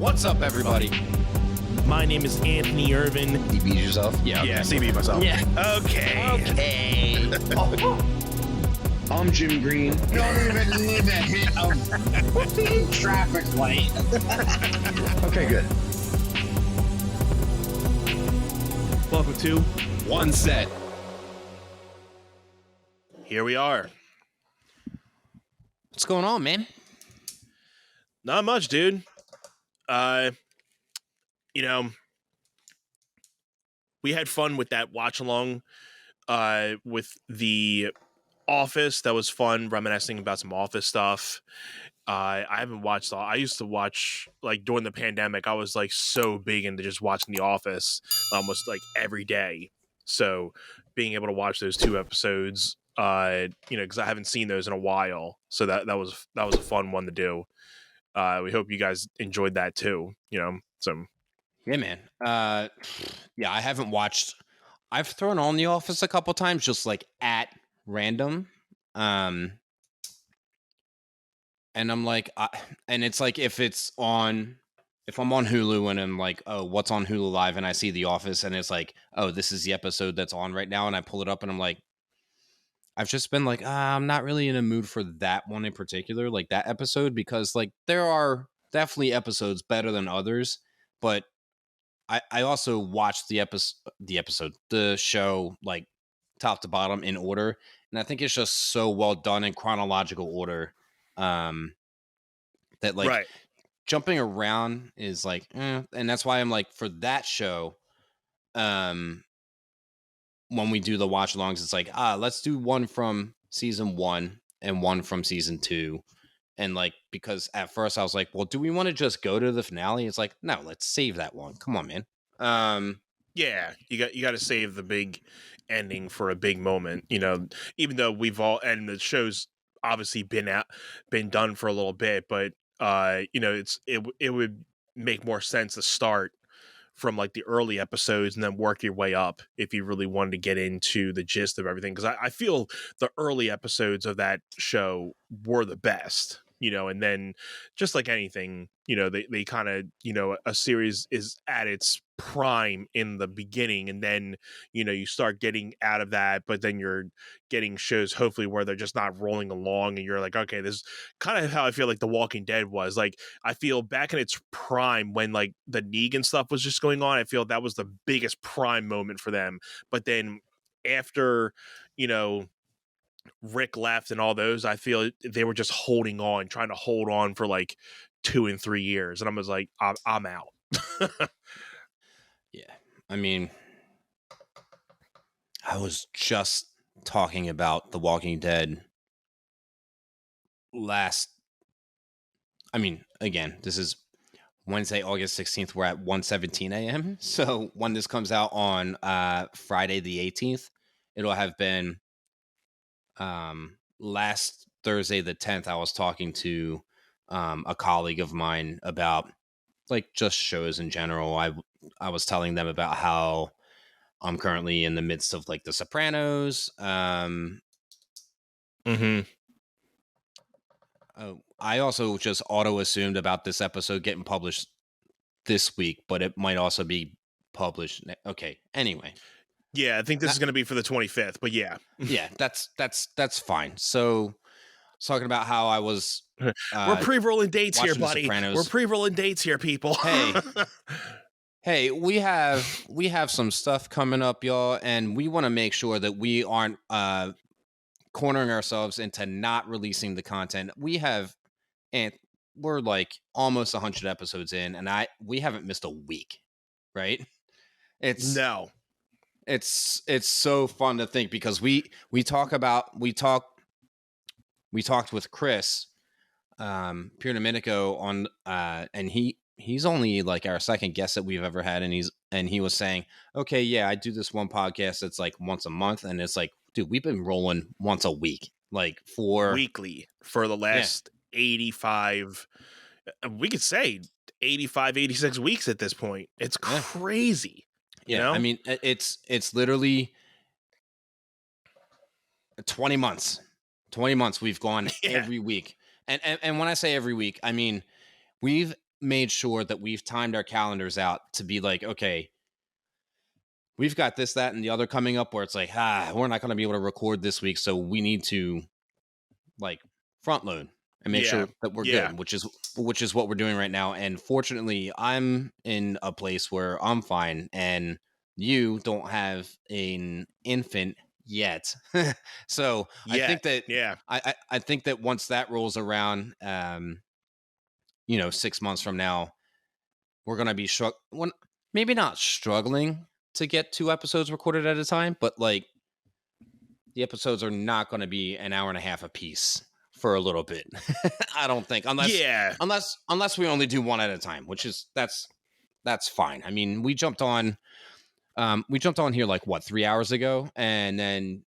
What's up, everybody? My name is Anthony Irvin. You beat yourself? Yeah, Yeah, CB myself. Yeah. Okay. I'm Jim Green. Don't even need a hit of traffic light. Okay, good. Welcome to One set. Here We Are. What's going on, man? Not much, dude. We had fun with that watch along with the Office. That was fun, reminiscing about some Office stuff. I haven't watched I used to watch, like, during the pandemic. I was like so big into just watching The Office almost like every day. So being able to watch those 2 episodes, because I haven't seen those in a while. So that was a fun one to do. We hope you guys enjoyed that too. So Yeah, man. Yeah, I haven't watched. I've thrown on The Office a couple times, just like at random. And I'm like, and it's like if I'm on Hulu and I'm like, oh, what's on Hulu Live, and I see The Office, and it's like, oh, this is the episode that's on right now, and I pull it up, and I'm like, I've just been like, I'm not really in a mood for that one in particular, like that episode, because like there are definitely episodes better than others, but I also watched the show, like top to bottom in order, and I think it's just so well done in chronological order, that like right. jumping around is like, and that's why I'm like, for that show, when we do the watch alongs, it's like, let's do one from season 1 and one from season 2. And like, because at first I was like, well, do we want to just go to the finale? It's like, no, let's save that one. Come on, man. Yeah, you got to save the big ending for a big moment. Even though and the show's obviously been done for a little bit, but it would make more sense to start from like the early episodes and then work your way up if you really wanted to get into the gist of everything. Because I feel the early episodes of that show were the best, and then just like anything, they kind of, a series is at its prime in the beginning, and then, you start getting out of that, but then you're getting shows hopefully where they're just not rolling along, and you're like, okay, this is kind of how I feel like The Walking Dead was. Like, I feel back in its prime when like the Negan stuff was just going on, I feel that was the biggest prime moment for them. But then after, Rick left and all those, I feel they were just trying to hold on for like 2 and 3 years. And I was like, I'm out. Yeah. I mean, I was just talking about The Walking Dead again, this is Wednesday, August 16th. We're at 1:17 a.m. So when this comes out on Friday the 18th, it'll have been last Thursday the 10th. I was talking to a colleague of mine about like just shows in general. I was telling them about how I'm currently in the midst of like The Sopranos. I also just auto assumed about this episode getting published this week, but it might also be published. Okay. Anyway. Yeah, I think this is going to be for the 25th, but yeah. Yeah, that's fine. So, talking about how I was we're pre-rolling dates here, buddy. We're pre-rolling dates here, people. Hey, we have some stuff coming up, y'all, and we want to make sure that we aren't cornering ourselves into not releasing the content. We're like almost 100 episodes in, and we haven't missed a week, right? It's so fun to think, because we talked with Chris Pure Domenico on and he's only like our second guest that we've ever had, and he was saying, okay, yeah, I do this one podcast that's like once a month, and it's like, dude, we've been rolling once a week, like weekly for the last 85, we could say 85, 86 weeks at this point. It's crazy. Yeah, I mean, it's literally 20 months. 20 months we've gone every week. And when I say every week, I mean, we've made sure that we've timed our calendars out to be like, okay, we've got this, that, and the other coming up where it's like, we're not going to be able to record this week. So we need to like front load and make sure that we're good, which is what we're doing right now. And fortunately, I'm in a place where I'm fine and you don't have an infant yet. So I think that, I think that once that rolls around, 6 months from now, we're going to be maybe not struggling to get 2 episodes recorded at a time, but like the episodes are not going to be an hour and a half a piece for a little bit. I don't think, unless we only do one at a time, which is that's fine. I mean, we jumped on here like 3 hours ago, and then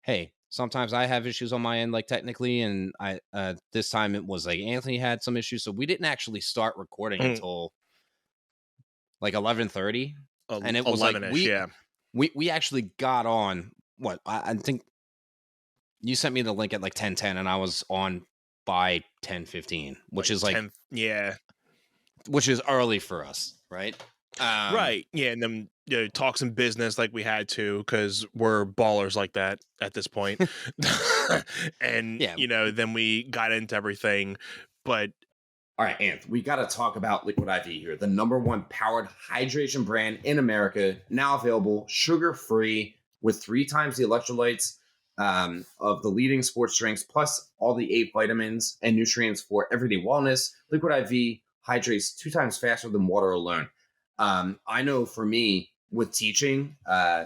hey, sometimes I have issues on my end, like technically, and I this time it was like Anthony had some issues, so we didn't actually start recording until like 11:30, and it was like we actually got on. What I think you sent me the link at like 10:10, and I was on by 10:15, which is like 10, which is early for us, right? Right, yeah, and then talk some business like we had to because we're ballers like that at this point, and then we got into everything, but. All right, Anth, we got to talk about Liquid IV here, the #1 powered hydration brand in America, now available sugar-free with 3 times the electrolytes of the leading sports drinks, plus all the 8 vitamins and nutrients for everyday wellness. Liquid IV hydrates 2 times faster than water alone. I know for me, with teaching,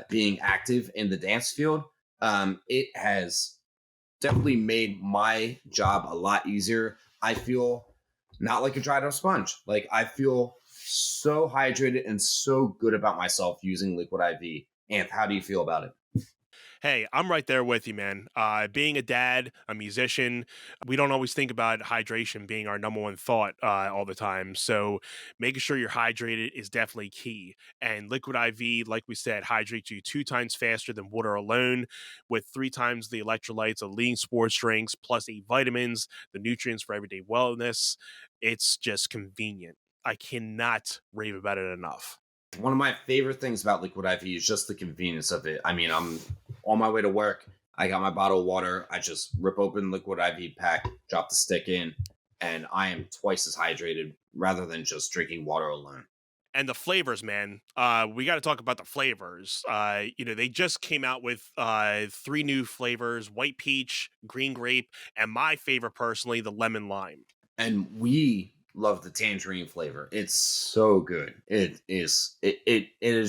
being active in the dance field, it has definitely made my job a lot easier. I feel not like a dried up sponge. Like I feel so hydrated and so good about myself using Liquid IV. Anth, how do you feel about it? Hey, I'm right there with you, man. Being a dad, a musician, we don't always think about hydration being our #1 thought all the time. So making sure you're hydrated is definitely key. And Liquid IV, like we said, hydrates you 2 times faster than water alone, with 3 times the electrolytes of leading sports drinks, plus 8 vitamins, the nutrients for everyday wellness. It's just convenient. I cannot rave about it enough. One of my favorite things about Liquid IV is just the convenience of it. I mean, I'm on my way to work. I got my bottle of water. I just rip open Liquid IV pack, drop the stick in, and I am twice as hydrated rather than just drinking water alone. And the flavors, man. We got to talk about the flavors. They just came out with 3 new flavors: white peach, green grape, and my favorite personally, the lemon lime. And we love the tangerine flavor. It's so good. It is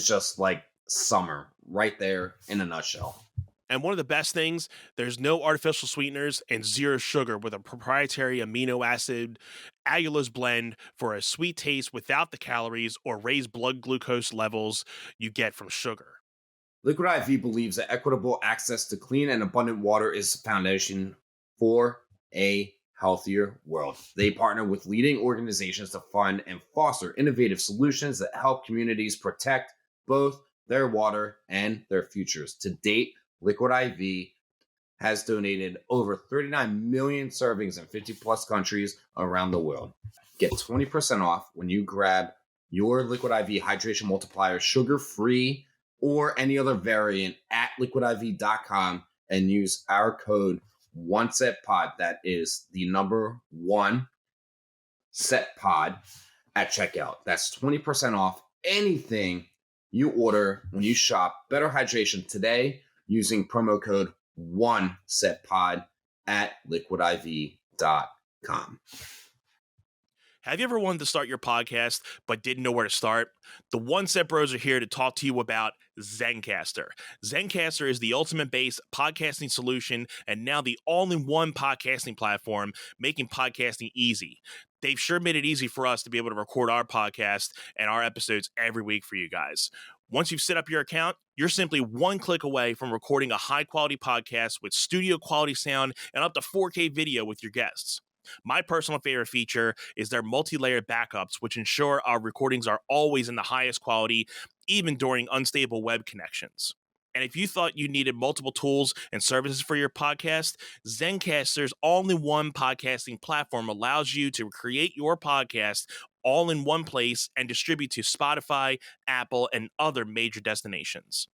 just like summer right there in a nutshell. And one of the best things, there's no artificial sweeteners and 0 sugar with a proprietary amino acid allulose blend for a sweet taste without the calories or raised blood glucose levels you get from sugar. Liquid IV believes that equitable access to clean and abundant water is the foundation for a healthier world. They partner with leading organizations to fund and foster innovative solutions that help communities protect both their water and their futures. To date, Liquid IV has donated over 39 million servings in 50 plus countries around the world. Get 20% off when you grab your Liquid IV hydration multiplier sugar-free or any other variant at liquidiv.com and use our code OneSetPod. That is the number 1 SetPod at checkout. That's 20% off anything you order when you shop Better Hydration today using promo code OneSetPod at liquidiv.com. Have you ever wanted to start your podcast but didn't know where to start? The One Set Bros are here to talk to you about Zencastr. Zencastr is the ultimate based podcasting solution and now the all-in-one podcasting platform, making podcasting easy. They've sure made it easy for us to be able to record our podcast and our episodes every week for you guys. Once you've set up your account, you're simply 1 click away from recording a high-quality podcast with studio-quality sound and up to 4K video with your guests. My personal favorite feature is their multi-layer backups, which ensure our recordings are always in the highest quality, even during unstable web connections. And if you thought you needed multiple tools and services for your podcast, Zencastr's all-in-one podcasting platform allows you to create your podcast all in one place and distribute to Spotify, Apple, and other major destinations.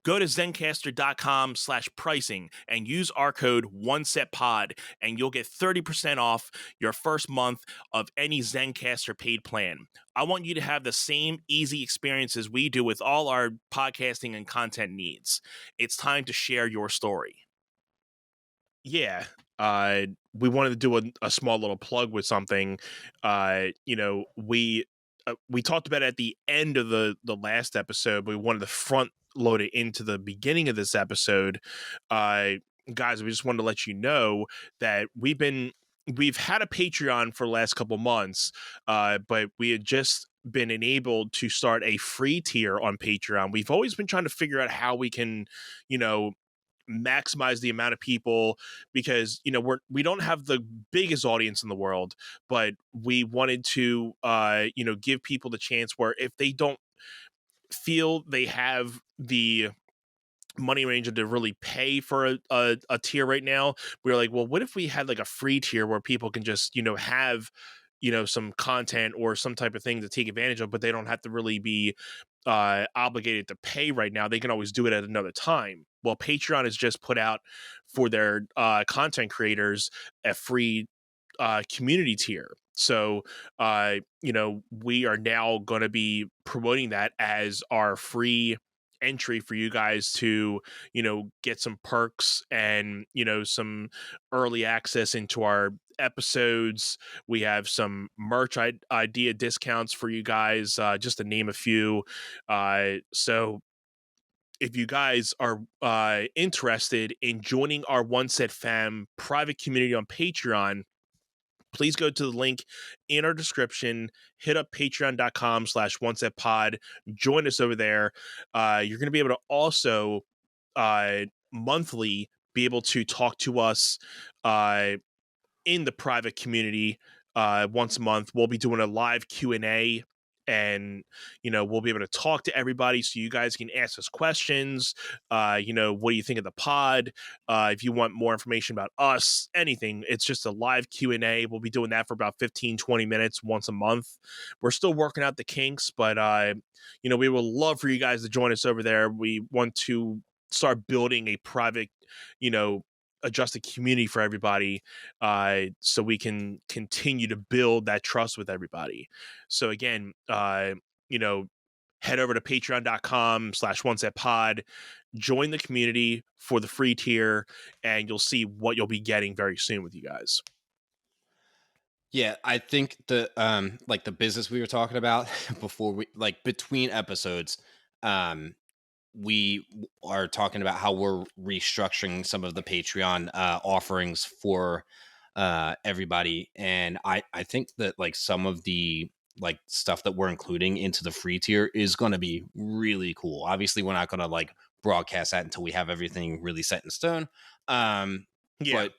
Go to zencastr.com/pricing and use our code OneSetPod, and you'll get 30% off your first month of any Zencastr paid plan. I want you to have the same easy experiences we do with all our podcasting and content needs. It's time to share your story. Yeah, we wanted to do a small little plug with something. We talked about it at the end of the last episode, but we wanted to front load it into the beginning of this episode. Guys, we just wanted to let you know that we've had a Patreon for the last couple months, but we had just been enabled to start a free tier on Patreon. We've always been trying to figure out how we can, maximize the amount of people, because we don't have the biggest audience in the world, but we wanted to give people the chance where if they don't feel they have the money range to really pay for a tier right now, we were like, well, what if we had like a free tier where people can just have some content or some type of thing to take advantage of, but they don't have to really be obligated to pay right now. They can always do it at another time. Well, Patreon has just put out for their content creators a free community tier. So, we are now going to be promoting that as our free entry for you guys to, get some perks and, some early access into our episodes. We have some merch idea discounts for you guys, just to name a few. So if you guys are interested in joining our One Set Fam private community on Patreon, please go to the link in our description, hit up patreon.com/onesetpod, join us over there. You're going to be able to also monthly be able to talk to us in the private community once a month. We'll be doing a live Q&A, and we'll be able to talk to everybody, so you guys can ask us questions. What do you think of the pod? If you want more information about us, anything, it's just a live Q&A. We'll be doing that for about 15-20 minutes once a month. We're still working out the kinks, but we would love for you guys to join us over there. We want to start building a private adjusted community for everybody, so we can continue to build that trust with everybody. So again, head over to patreon.com/onesetpod, join the community for the free tier, and you'll see what you'll be getting very soon with you guys. Yeah, I think the the business we were talking about before, we between episodes, we are talking about how we're restructuring some of the Patreon offerings for everybody, and I think that some of the stuff that we're including into the free tier is going to be really cool. Obviously, we're not going to broadcast that until we have everything really set in stone. But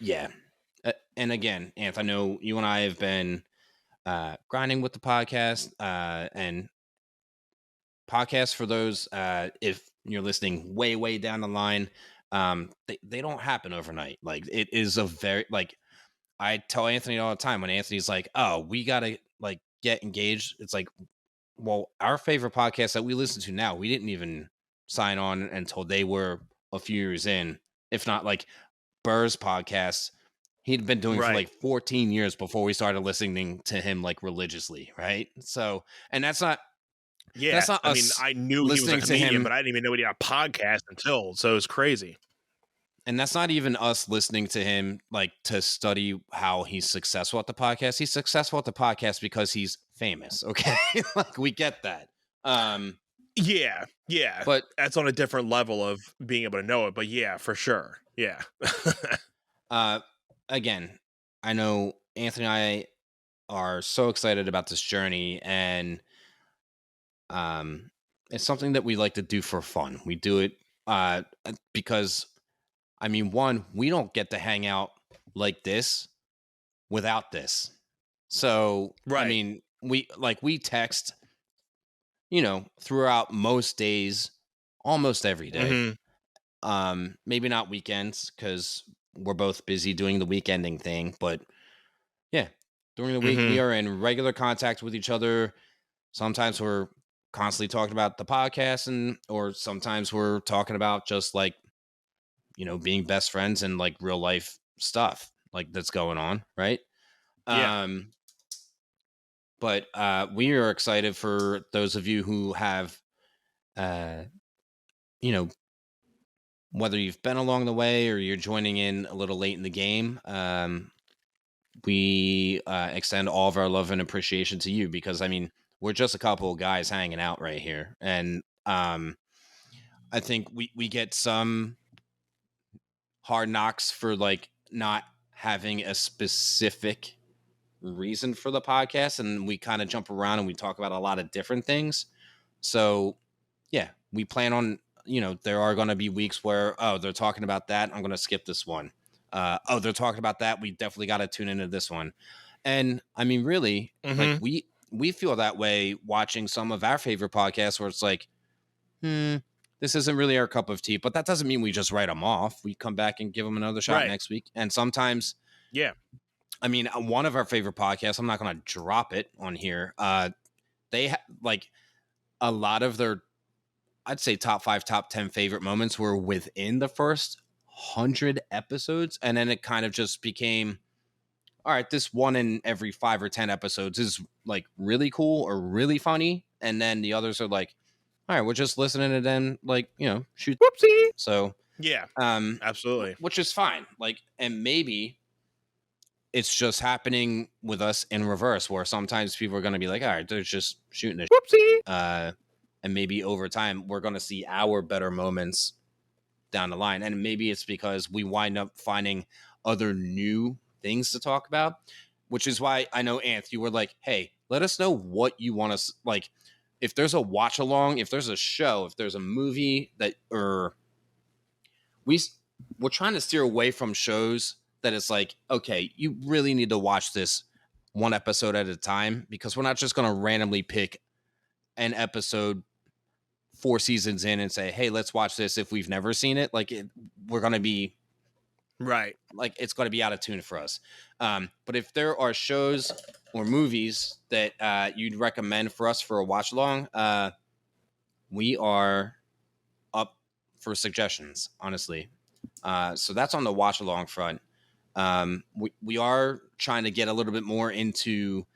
yeah. And again, Anth, I know you and I have been grinding with the podcast, and podcasts, for those if you're listening way down the line, they don't happen overnight. It is a very I tell Anthony all the time, when Anthony's like, oh, we gotta get engaged, it's like, well, our favorite podcast that we listen to now, we didn't even sign on until they were a few years in. If not, Burr's podcast, he'd been doing for 14 years before we started listening to him religiously, right? So, and that's not that's not us. I knew he was a comedian, but I didn't even know he had a podcast until, so it's crazy. And that's not even us listening to him to study how he's successful at the podcast. He's successful at the podcast because he's famous. Okay. We get that. Yeah. But that's on a different level of being able to know it. But yeah, for sure. Yeah. Again, I know Anthony and I are so excited about this journey, and it's something that we like to do for fun. We do it because, one, we don't get to hang out like this without this. So, we text, throughout most days, almost every day. Mm-hmm. Maybe not weekends, because we're both busy doing the weekending thing, but yeah, during the week. We are in regular contact with each other. Sometimes we're constantly talking about the podcast, or sometimes we're talking about just like, being best friends and like real life stuff like that's going on, right? Yeah. But we are excited for those of you who have, you know, whether you've been along the way or you're joining in a little late in the game. We extend all of our love and appreciation to you, because I mean, we're just a couple of guys hanging out right here, and I think we get some hard knocks for like not having a specific reason for the podcast, and we kind of jump around and we talk about a lot of different things. So yeah, we plan on, there are going to be weeks where, they're talking about that, I'm going to skip this one. They're talking about that, we definitely got to tune into this one. And I mean, really, like we feel that way watching some of our favorite podcasts where it's like, this isn't really our cup of tea, but that doesn't mean we just write them off. We come back and give them another shot next week. And sometimes, I mean, one of our favorite podcasts, I'm not going to drop it on here. They like a lot of their, I'd say top 5, top 10 favorite moments were within the first 100 episodes. And then it kind of just became, all right, this one in every 5 or 10 episodes is like really cool or really funny. And then the others are like, all right, we're just listening to them, like, shoot. Whoopsie. So yeah, absolutely. Which is fine. Like, and maybe it's just happening with us in reverse, where sometimes people are going to be like, all right, they're just shooting a whoopsie. And maybe over time, we're going to see our better moments down the line. And maybe it's because we wind up finding other new things to talk about, which is why I know, Anth, you were like, hey, let us know what you want us, like, if there's a watch along, if there's a show, if there's a movie that, or we're trying to steer away from shows that it's like, okay, you really need to watch this one episode at a time, because we're not just going to randomly pick an episode 4 seasons in and say, hey, let's watch this if we've never seen it. Like, we're going to be right. Like, it's going to be out of tune for us. But if there are shows or movies that you'd recommend for us for a watch along, we are up for suggestions, honestly. So that's on the watch along front. We are trying to get a little bit more into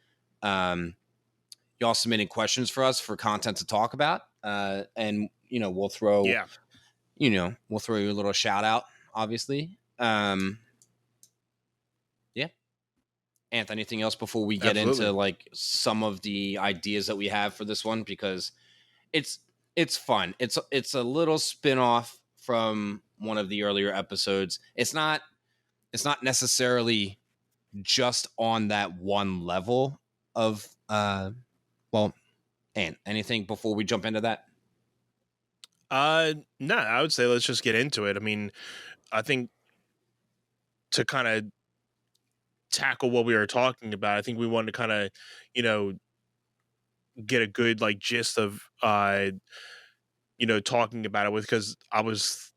y'all submitting questions for us for content to talk about. And, we'll throw, we'll throw you a little shout out, obviously. Anth, anything else before we get into like some of the ideas that we have for this one? Because it's fun. It's a little spin-off from one of the earlier episodes. It's not necessarily just on that one level of Anth, anything before we jump into that? No, I would say let's just get into it. I mean, I think to kind of tackle what we were talking about, I think we wanted to kind of, get a good like gist of talking about it with, because I was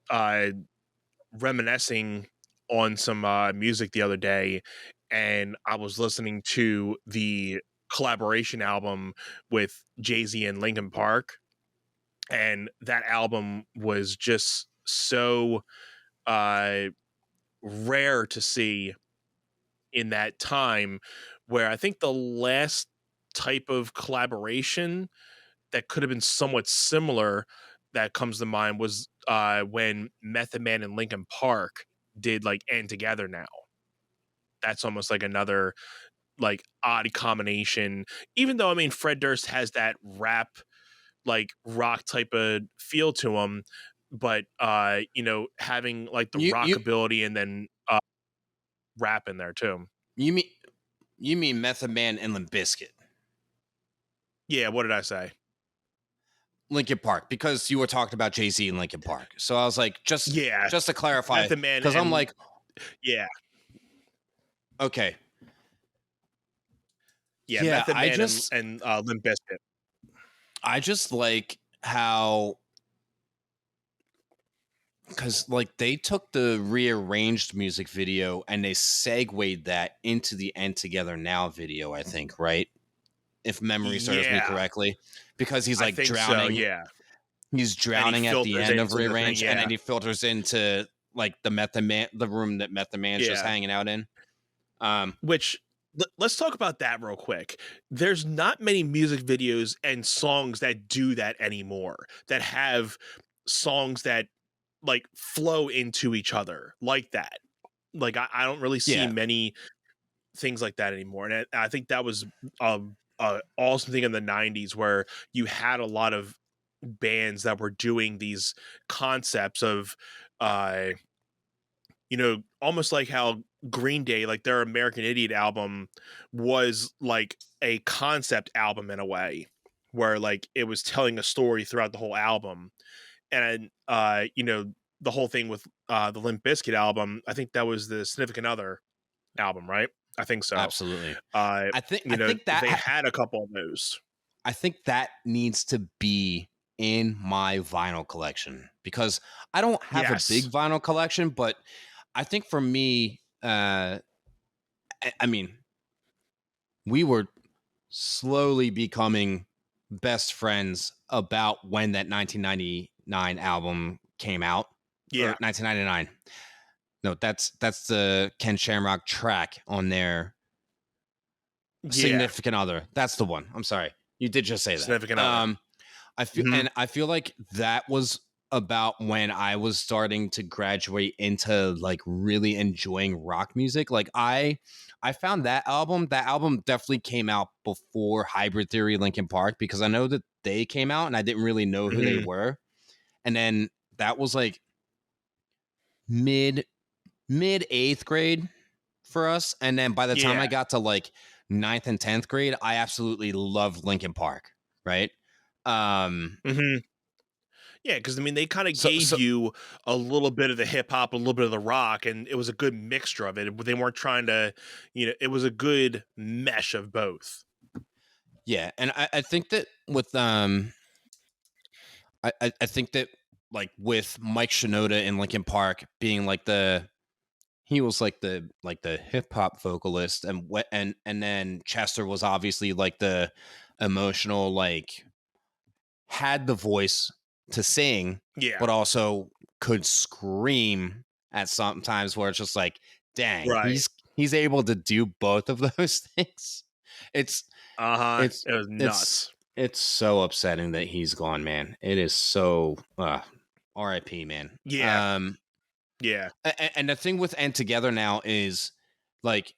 reminiscing on some music the other day, and I was listening to the collaboration album with Jay-Z and Linkin Park, and that album was just so rare to see in that time, where I think the last type of collaboration that could have been somewhat similar that comes to mind was when Method Man and Linkin Park did like "And Together Now." That's almost like another like odd combination, even though I mean Fred Durst has that rap like rock type of feel to him, but having like the rockability and then rap in there too. You mean Method Man and Limp Bizkit? Yeah, what did I say? Linkin Park, because you were talking about Jay-Z and Linkin Park. So I was like, just to clarify, Method Man, because I'm like, okay, Method Man and Limp Bizkit. I just like how because like they took the rearranged music video and they segued that into the End Together Now video, I think, right? If memory serves me Yeah, correctly, because he's I like think so. drowning. Yeah, He's and he drowning at the filters end of into the thing. rearrange, and Yeah, then he filters into like the room that Method Man's just yeah. hanging out in. Um, Which let's talk about that real quick. There's not many music videos and songs that do that anymore. That have songs that like flow into each other like that. Like I don't really see yeah, many things like that anymore. And I think that was a awesome thing in the 90s where you had a lot of bands that were doing these concepts of uh almost like how Green Day, like their American Idiot album was like a concept album in a way where like it was telling a story throughout the whole album. And the whole thing with the Limp Bizkit album, I think that was the Significant Other album, right? I think so. absolutely. Uh, I think that they had a couple of those. I think that needs to be in my vinyl collection because I don't have a Yes. big vinyl collection, but I think for me, I mean, we were slowly becoming best friends about when that 1999 album came out. Yeah. Or 1999. No, that's the Ken Shamrock track on their Yeah. Significant Other. That's the one. I'm sorry. You did just say that. Significant Other. I feel like that was about when I was starting to graduate into like really enjoying rock music. Like I found that album definitely came out before Hybrid Theory, Linkin Park, because I know that they came out and I didn't really know who they were. And then that was like mid 8th grade for us. And then by the time I got to like 9th and 10th grade, I absolutely loved Linkin Park. Right. Yeah, because I mean, they kind of gave you a little bit of the hip hop, a little bit of the rock, and it was a good mixture of it. They weren't trying to, it was a good mesh of both. Yeah, and I think that with I think that like with Mike Shinoda in Linkin Park being like he was like the hip hop vocalist, and then Chester was obviously like the emotional, like had the voice to sing, but also could scream at some times where it's just like, dang, he's able to do both of those things. It was nuts. It's so upsetting that he's gone, man. It is so R.I.P. man. Yeah. And the thing with End Together Now is like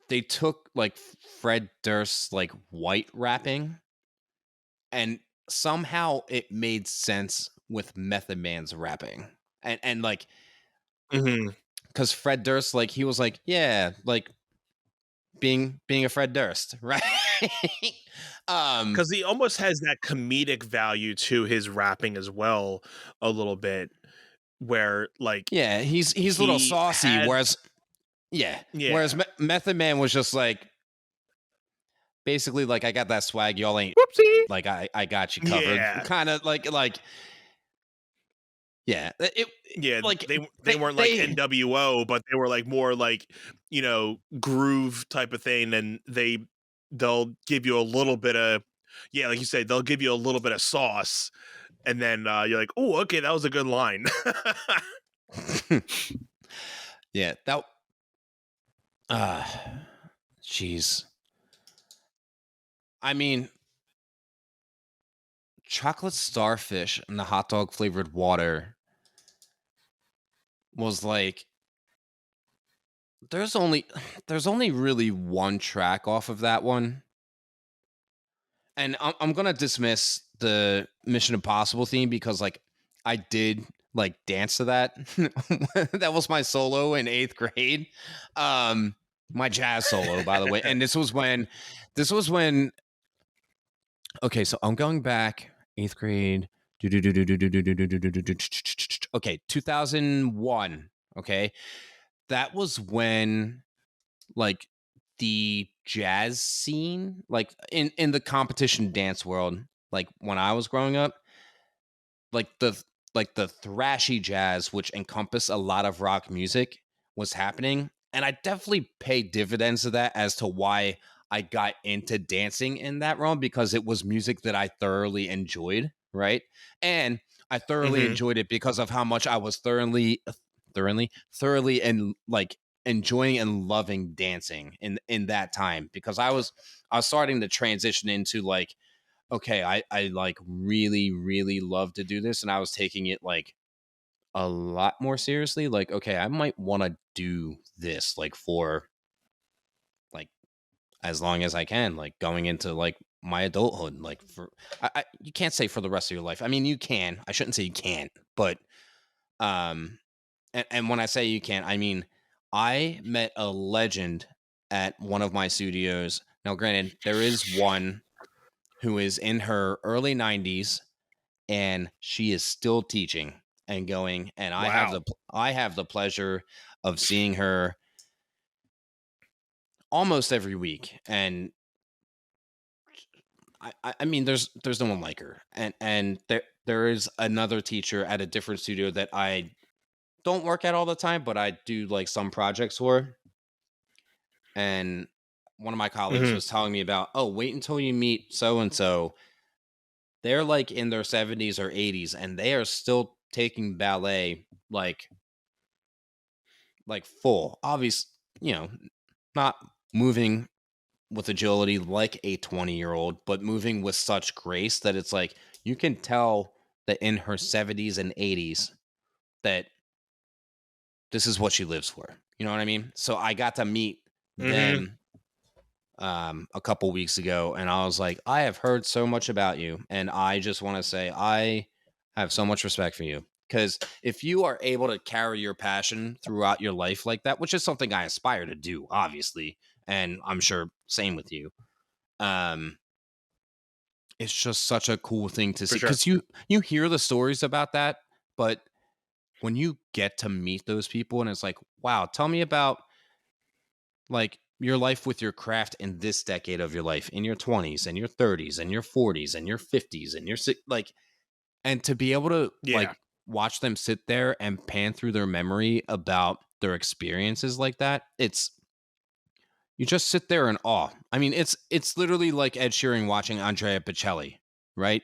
they took like Fred Durst's like white rapping, and somehow it made sense with Method Man's rapping, and like because Fred Durst, like he was like, yeah, like being a Fred Durst, right? Because he almost has that comedic value to his rapping as well, a little bit, where like he's a little saucy, whereas Method Man was just like basically like, I got that swag, y'all ain't. Whoopsie. Like I got you covered, kind of like yeah. Like they weren't like NWO, but they were like more like groove type of thing, and they'll give you a little bit of like you said, they'll give you a little bit of sauce, and then you're like, oh, okay, that was a good line. Yeah, that jeez. I mean, chocolate starfish and the hot dog flavored water was like, there's only really one track off of that one, and I'm gonna dismiss the Mission Impossible theme because like I did like dance to that. That was my solo in 8th grade, my jazz solo, by the way. And this was when okay, so I'm going back 8th grade. Okay, 2001. Okay, that was when like the jazz scene, like in the competition dance world, like when I was growing up, like like the thrashy jazz, which encompass a lot of rock music, was happening. And I definitely paid dividends to that as to why I got into dancing in that realm, because it was music that I thoroughly enjoyed, right? And I thoroughly Hmm. enjoyed it because of how much I was thoroughly and like enjoying and loving dancing in that time, because I was starting to transition into like, okay, I like really, really love to do this. And I was taking it like a lot more seriously. Like, okay, I might want to do this like for like as long as I can, like going into like my adulthood. Like for you can't say for the rest of your life. I mean, you can. I shouldn't say you can't, but um and when I say you can't, I mean I met a legend at one of my studios. Now, granted, there is one who is in her early 90s and she is still teaching and going, and Wow. I have the pleasure of seeing her almost every week. And I mean there's no one like her. And there is another teacher at a different studio that I don't work at all the time, but I do like some projects for. And one of my colleagues Hmm. was telling me about, oh, wait until you meet so and so. They're like in their 70s or 80s and they are still taking ballet like full. Obvious, you know, not moving with agility like a 20-year-old, but moving with such grace that it's like you can tell that in her 70s and 80s that this is what she lives for. You know what I mean? So I got to meet Hmm. them a couple weeks ago, and I was like, I have heard so much about you, and I just want to say I have so much respect for you, because if you are able to carry your passion throughout your life like that, which is something I aspire to do, obviously, and I'm sure same with you, um, it's just such a cool thing to For see, sure. because you hear the stories about that, but when you get to meet those people and it's like, wow, tell me about like your life with your craft in this decade of your life, in your 20s and your 30s and your 40s and your 50s and your like, and to be able to Yeah. like watch them sit there and pan through their memory about their experiences like that, it's you just sit there in awe. I mean, it's literally like Ed Sheeran watching Andrea Bocelli, right?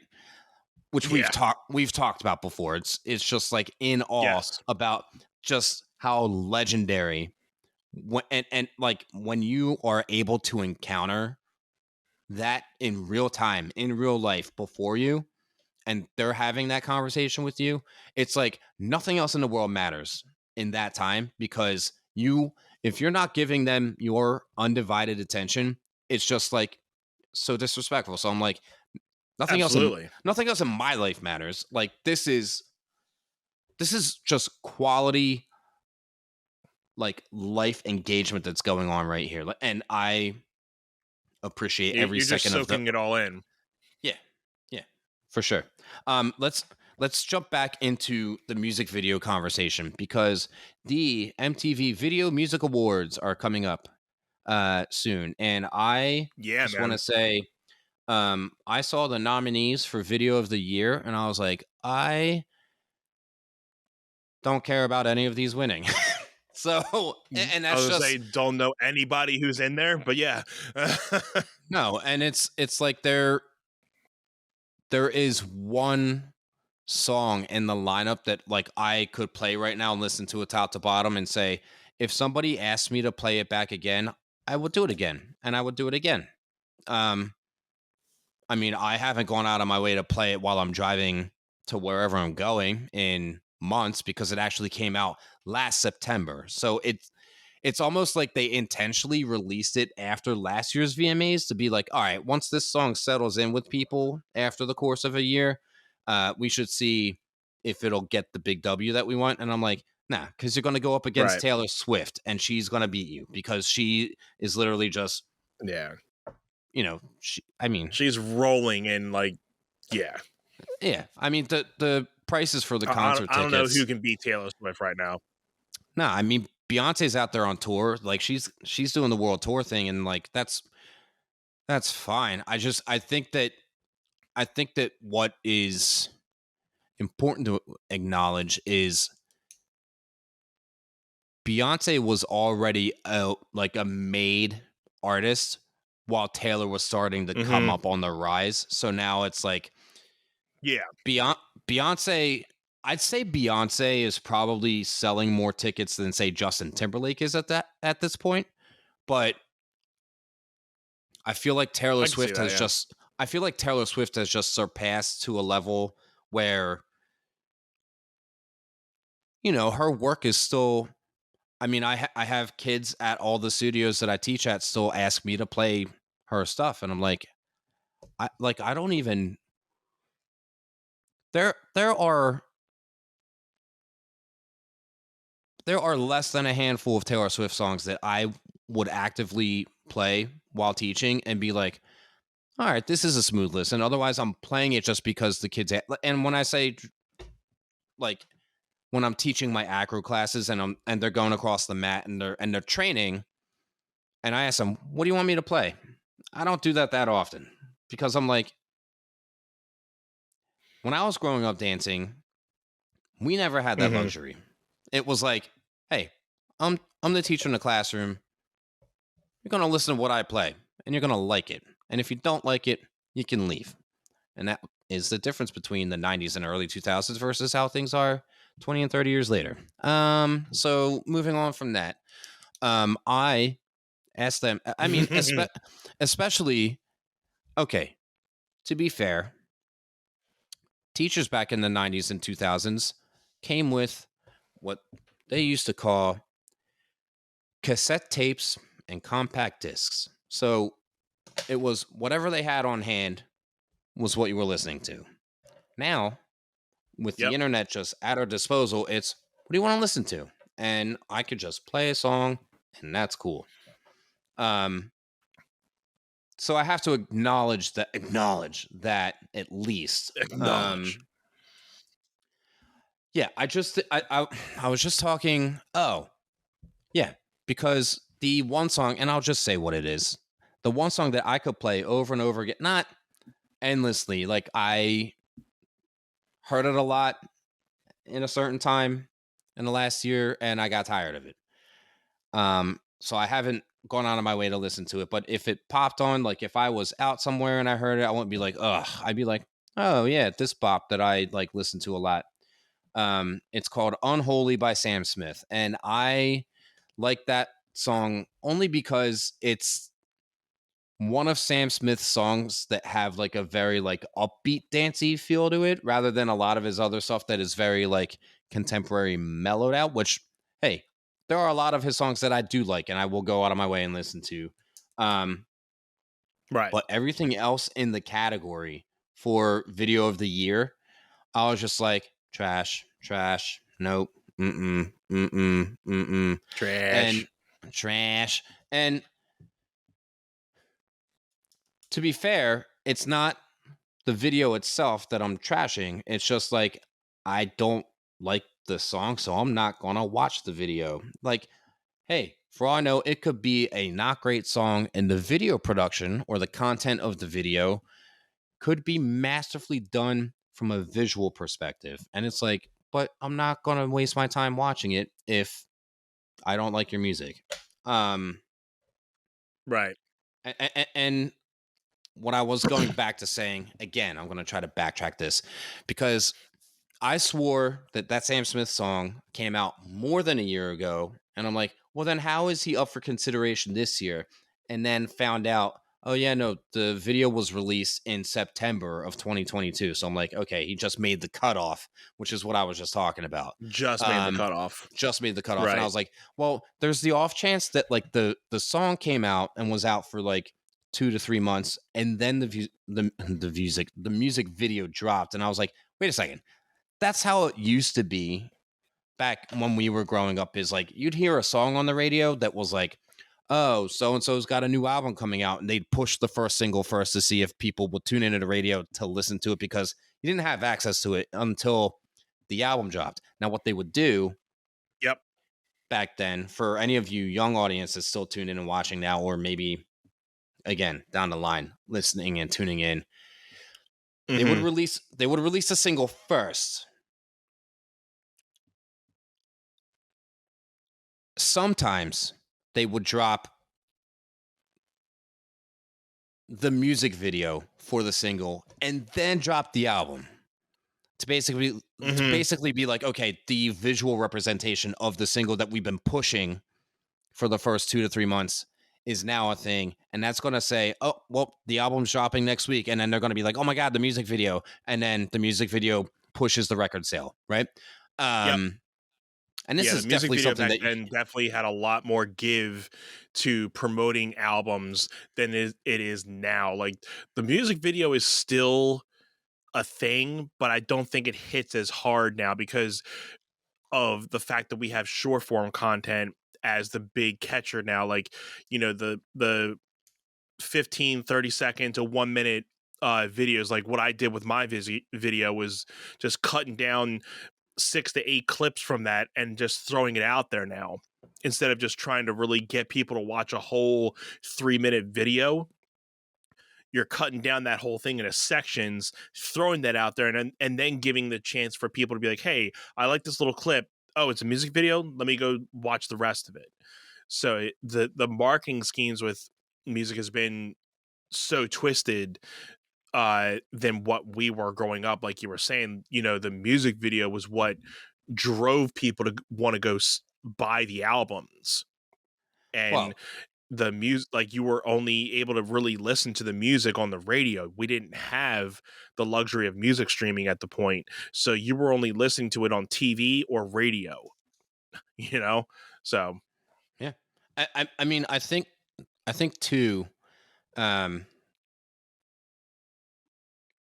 Which Yeah. we've talked about before. It's just like in awe Yes. about just how legendary and like when you are able to encounter that in real time, in real life before you, and they're having that conversation with you, it's like nothing else in the world matters in that time, because if you're not giving them your undivided attention, it's just like so disrespectful. So I'm like, Absolutely. nothing else in my life matters. Like this is just quality like life engagement that's going on right here. And I appreciate every You're just second of the soaking it all in. yeah, yeah, for sure. Let's jump back into the music video conversation, because the MTV Video Music Awards are coming up soon, and I Yeah, just want to man. say I saw the nominees for Video of the Year, and I was like, I don't care about any of these winning. So, and I that's was gonna say, just don't know anybody who's in there, but yeah. no, and it's like there is one song in the lineup that like I could play right now and listen to it top to bottom and say, if somebody asked me to play it back again, I would do it again, and I would do it again. Um, I mean, I haven't gone out of my way to play it while I'm driving to wherever I'm going in months, because it actually came out last September. So it's almost like they intentionally released it after last year's VMAs to be like, all right, once this song settles in with people after the course of a year, we should see if it'll get the big W that we want. And I'm like, nah, because you're going to go up against Right. Taylor Swift and she's going to beat you, because she is literally just, Yeah. I mean, She's rolling in like, yeah. yeah, I mean, the prices for the concert I don't know who tickets. can beat Taylor Swift right now. Nah, I mean, Beyonce's out there on tour. Like she's doing the world tour thing, and like that's fine. I think that what is important to acknowledge is Beyonce was already a made artist while Taylor was starting to come up on the rise. So now it's like, yeah, Beyonce, I'd say Beyonce is probably selling more tickets than say Justin Timberlake is at this point. But I feel like Taylor Swift has just surpassed to a level where, her work is still, I mean, I have kids at all the studios that I teach at still ask me to play her stuff, and I'm like, I don't even. There are less than a handful of Taylor Swift songs that I would actively play while teaching and be like, all right, this is a smooth listen. Otherwise, I'm playing it just because the kids. And when I say, like, when I'm teaching my acro classes and they're going across the mat and they're training, and I ask them, what do you want me to play? I don't do that often because I'm like, when I was growing up dancing, we never had that luxury. It was like, hey, I'm the teacher in the classroom. You're going to listen to what I play and you're going to like it. And if you don't like it, you can leave. And that is the difference between the 90s and early 2000s versus how things are 20 and 30 years later. So moving on from that, I asked them, I mean, especially, okay, to be fair, teachers back in the 90s and 2000s came with what they used to call cassette tapes and compact discs. So it was whatever they had on hand was what you were listening to. Now, with the internet just at our disposal, it's what do you want to listen to? And I could just play a song and that's cool. So I have to acknowledge that at least. Yeah, I was just talking. Oh, yeah, because the one song, and I'll just say what it is. The one song that I could play over and over again, not endlessly. Like I heard it a lot in a certain time in the last year, and I got tired of it. So I haven't gone out of my way to listen to it. But if it popped on, like if I was out somewhere and I heard it, I wouldn't be like, ugh. I'd be like, oh yeah, this bop that I like listen to a lot. It's called Unholy by Sam Smith. And I like that song only because it's one of Sam Smith's songs that have like a very like upbeat dancey feel to it rather than a lot of his other stuff that is very like contemporary mellowed out, which, hey, there are a lot of his songs that I do like and I will go out of my way and listen to. Right. But everything else in the category for video of the year, I was just like, trash, nope, trash. And to be fair, it's not the video itself that I'm trashing. It's just like, I don't like the song, so I'm not going to watch the video. Like, hey, for all I know, it could be a not great song, and the video production or the content of the video could be masterfully done from a visual perspective. And it's like, but I'm not going to waste my time watching it if I don't like your music. Right. And what I was going back to saying, again, I'm going to try to backtrack this because I swore that Sam Smith song came out more than a year ago. And I'm like, well, then how is he up for consideration this year? And then found out, oh, yeah, no, the video was released in September of 2022. So I'm like, okay, he just made the cutoff, which is what I was just talking about. Just made the cutoff. Right. And I was like, well, there's the off chance that like the song came out and was out for like 2 to 3 months. And then the music video dropped. And I was like, wait a second. That's how it used to be back when we were growing up, is like you'd hear a song on the radio that was like, oh, so-and-so's got a new album coming out, and they'd push the first single first to see if people would tune into the radio to listen to it because you didn't have access to it until the album dropped. Now, what they would do back then, for any of you young audiences still tuned in and watching now, or maybe, again, down the line, listening and tuning in, Hmm. they would release a single first. Sometimes they would drop the music video for the single and then drop the album to Hmm. basically be like, okay, the visual representation of the single that we've been pushing for the first 2 to 3 months is now a thing. And that's going to say, oh, well, the album's dropping next week. And then they're going to be like, oh my God, the music video. And then the music video pushes the record sale. Right. Yep. And this Yeah, the is music definitely video something back that, then definitely had a lot more give to promoting albums than it is now. Like the music video is still a thing, but I don't think it hits as hard now because of the fact that we have short form content as the big catcher now. Like, the 15, 30 second to 1 minute videos, like what I did with my video was just cutting down 6 to 8 clips from that and just throwing it out there now instead of just trying to really get people to watch a whole 3 minute video. You're cutting down that whole thing into sections, throwing that out there, and then giving the chance for people to be like, hey, I like this little clip. Oh, it's a music video, let me go watch the rest of it. So the marketing schemes with music has been so twisted than what we were growing up. Like you were saying, the music video was what drove people to want to go buy the albums. And well, the music, like you were only able to really listen to the music on the radio. We didn't have the luxury of music streaming at the point. So you were only listening to it on TV or radio, you know? So, yeah. I mean, I think too, um,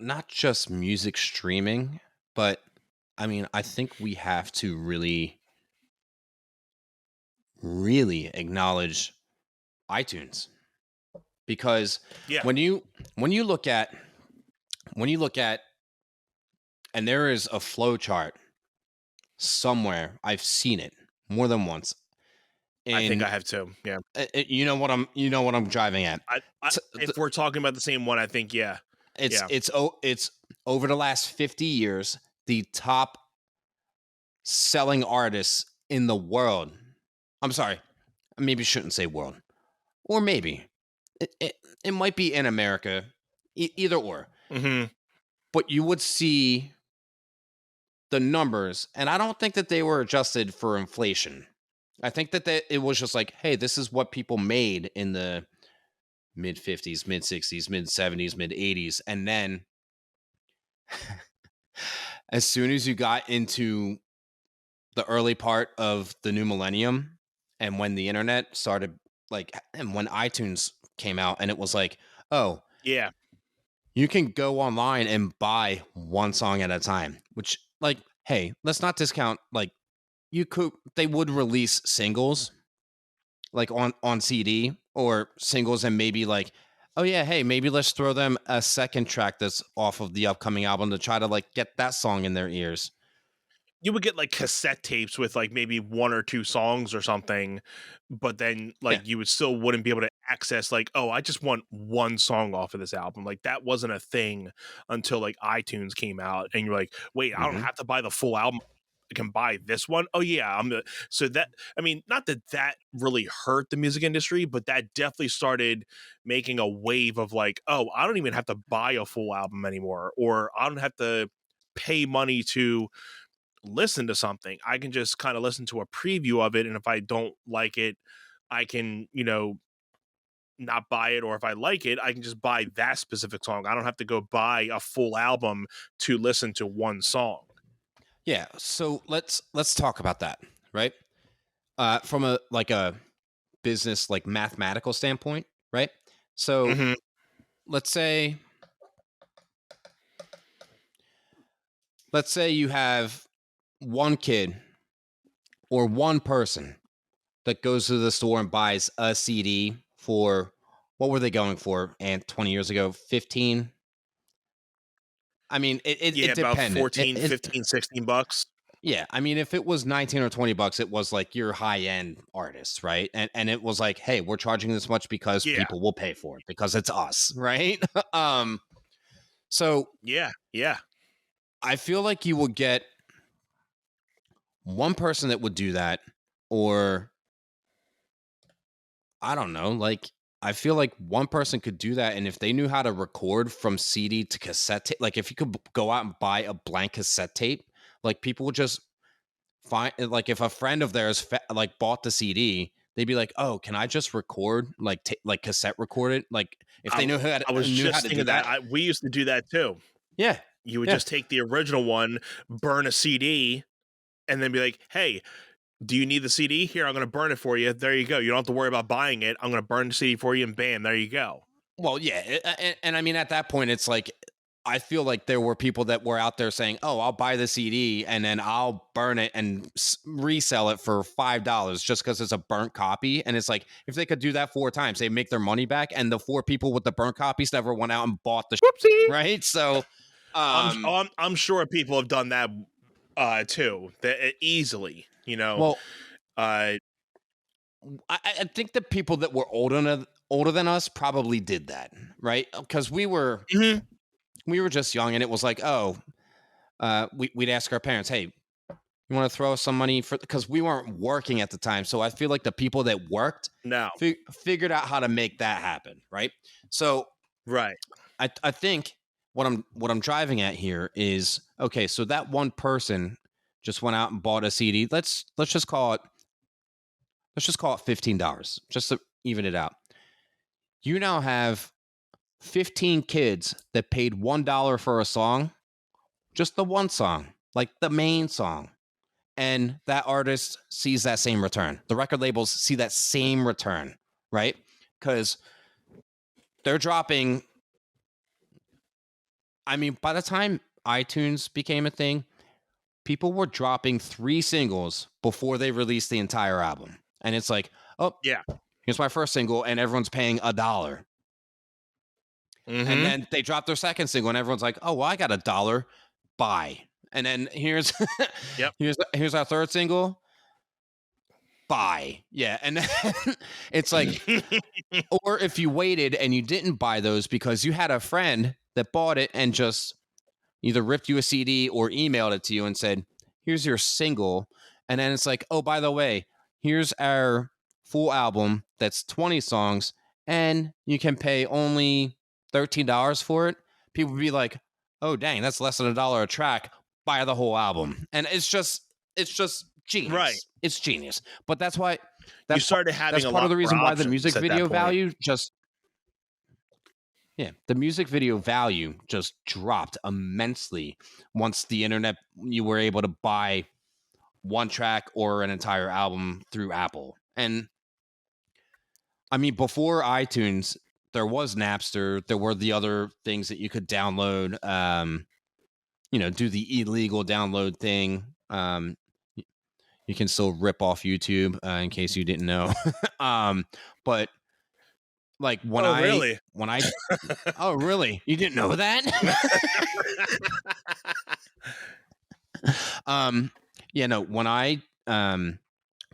not just music streaming, but I mean, I think we have to really, really acknowledge iTunes because yeah. when you when you look at when you look at and there is a flow chart somewhere, I've seen it more than once I think in I have too. Yeah. you know what I'm driving at. If we're talking about the same one, I think, yeah. It's Yeah. it's over the last 50 years the top selling artists in the world. I'm sorry, I maybe shouldn't say world, or maybe it might be in America, either or. Hmm. But you would see the numbers, and I don't think that they were adjusted for inflation. I think that it was just like, hey, this is what people made in the mid 50s, mid 60s, mid 70s, mid 80s, and then as soon as you got into the early part of the new millennium and when the internet started, like, and when iTunes came out and it was like, oh, Yeah. you can go online and buy one song at a time, which, like, hey, let's not discount, like, they would release singles like on CD or singles and maybe like, oh yeah, hey, maybe let's throw them a second track that's off of the upcoming album to try to like get that song in their ears. You would get like cassette tapes with like maybe 1 or 2 songs or something, but then Yeah. like you would still wouldn't be able to access like, oh, I just want one song off of this album. Like that wasn't a thing until like iTunes came out, and you're like, wait, I don't Mm-hmm. have to buy the full album. I can buy this one. Oh yeah, so that, I mean, not that really hurt the music industry, but that definitely started making a wave of like, oh, I don't even have to buy a full album anymore, or I don't have to pay money to listen to something. I can just kind of listen to a preview of it, and if I don't like it, I can, not buy it, or if I like it, I can just buy that specific song. I don't have to go buy a full album to listen to one song. Yeah. So let's talk about that, right? From a business, like, mathematical standpoint, right? So Hmm. let's say you have one kid or one person that goes to the store and buys a CD for, what were they going for? And 20 years ago, 15. I mean, Yeah, it about depended. 14, 15, 16 bucks. Yeah, I mean, if it was 19 or 20 bucks, it was like your high end artist, right? And it was like, hey, we're charging this much because Yeah. people will pay for it because it's us, right? um, So Yeah. I feel like you will get one person that would do that, or I don't know, like I feel like one person could do that, and if they knew how to record from CD to cassette tape, like if you could go out and buy a blank cassette tape, like people would just find, like if a friend of theirs like bought the CD, they'd be like, "Oh, can I just record like like cassette record it?" Like if they I was knew how just to thinking do that. that, We used to do that too. yeah, You would yeah. just take the original one, burn a CD, and then be like, "Hey, do you need the CD? Here, I'm going to burn it for you. There you go. You don't have to worry about buying it. I'm going to burn the CD for you, and bam, there you go." Well, yeah, and I mean at that point, it's like I feel like there were people that were out there saying, "Oh, I'll buy the CD and then I'll burn it and resell it for $5 just because it's a burnt copy." And it's like if they could do that 4 times, they make their money back. And the 4 people with the burnt copies never went out and bought the Whoopsie. right. So, I'm sure people have done that too, easily. well, Uh, I think the people that were older than us probably did that, right? Because we were just young, and it was like, oh, we'd ask our parents, "Hey, you want to throw us some money for?" Because we weren't working at the time, so I feel like the people that worked no, figured out how to make that happen, right? So right. I think what I'm driving at here is okay. So that one person just went out and bought a CD. Let's just call it $15, just to even it out. You now have 15 kids that paid $1 for a song, just the one song, like the main song. And that artist sees that same return. The record labels see that same return, right? Because they're dropping. I mean, by the time iTunes became a thing, people were dropping 3 singles before they released the entire album. And it's like, oh, Yeah. here's my first single, and everyone's paying $1. And then they drop their second single, and everyone's like, "Oh, well, I got $1. Buy." And then here's Yep. here's our third single. Buy. Yeah, and then it's like, or if you waited and you didn't buy those because you had a friend that bought it and just either ripped you a CD or emailed it to you and said, "Here's your single," and then it's like, "Oh, by the way, here's our full album that's 20 songs, and you can pay only $13 for it." People would be like, "Oh, dang, that's less than $1 a track. Buy the whole album." And it's just genius. Right. It's genius. But that's why You started having that's a part lot of the reason more why the options music at that video point. value just the music video value just dropped immensely once the internet, you were able to buy one track or an entire album through Apple. And I mean, before iTunes, there was Napster. There were the other things that you could download, do the illegal download thing. You can still rip off YouTube, in case you didn't know. But like when really? oh, really? You didn't know that?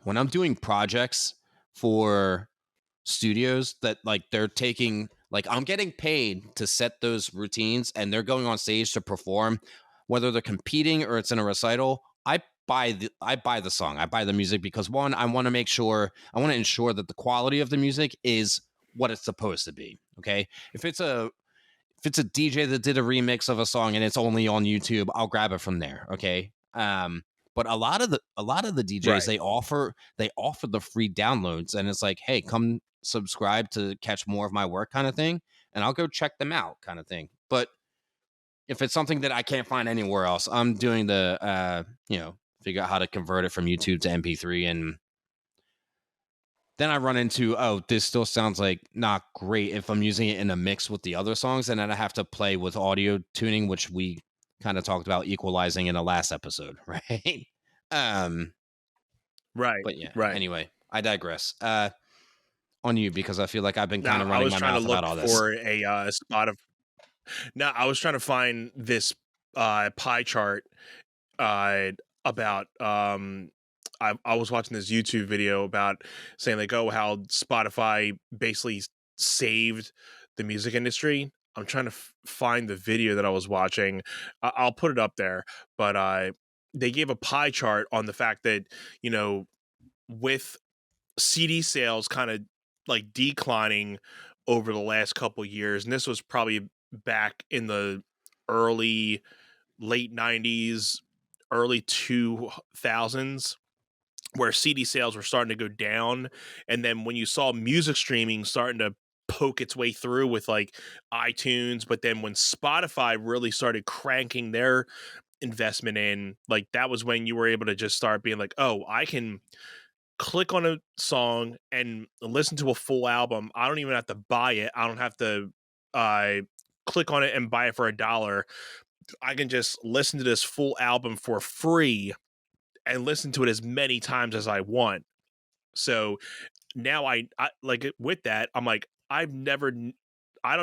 When I'm doing projects for studios that like they're taking, like I'm getting paid to set those routines and they're going on stage to perform, whether they're competing or it's in a recital, I buy the song. I buy the music because one, I want to ensure that the quality of the music is what it's supposed to be. Okay. If it's a DJ that did a remix of a song and it's only on YouTube, I'll grab it from there. Okay. But a lot of the DJs, Right. they offer the free downloads, and it's like, hey, come subscribe to catch more of my work kind of thing, and I'll go check them out kind of thing. But if it's something that I can't find anywhere else, I'm doing the figure out how to convert it from YouTube to MP3, and then I run into, oh, this still sounds like not great if I'm using it in a mix with the other songs, and then I have to play with audio tuning, which we kind of talked about equalizing in the last episode, right? Right. But yeah, Right. anyway, I digress. On you, because I feel like I've been kind of I running was my trying to mouth look about all this. for a spot of. No, I was trying to find this pie chart about. I was watching this YouTube video about saying like, oh, how Spotify basically saved the music industry I'm trying to find the video that I was watching. I'll put it up there, but they gave a pie chart on the fact that, you know, with CD sales kind of like declining over the last couple years, and this was probably back in the late 90s, early 2000s, where CD sales were starting to go down. And then when you saw music streaming starting to poke its way through with like iTunes, but then when Spotify really started cranking their investment in, like, that was when you were able to just start being like, oh, I can click on a song and listen to a full album. I don't even have to buy it. I don't have to click on it and buy it for $1. I can just listen to this full album for free and listen to it as many times as I want. So now I like it. With that, I'm like, I don't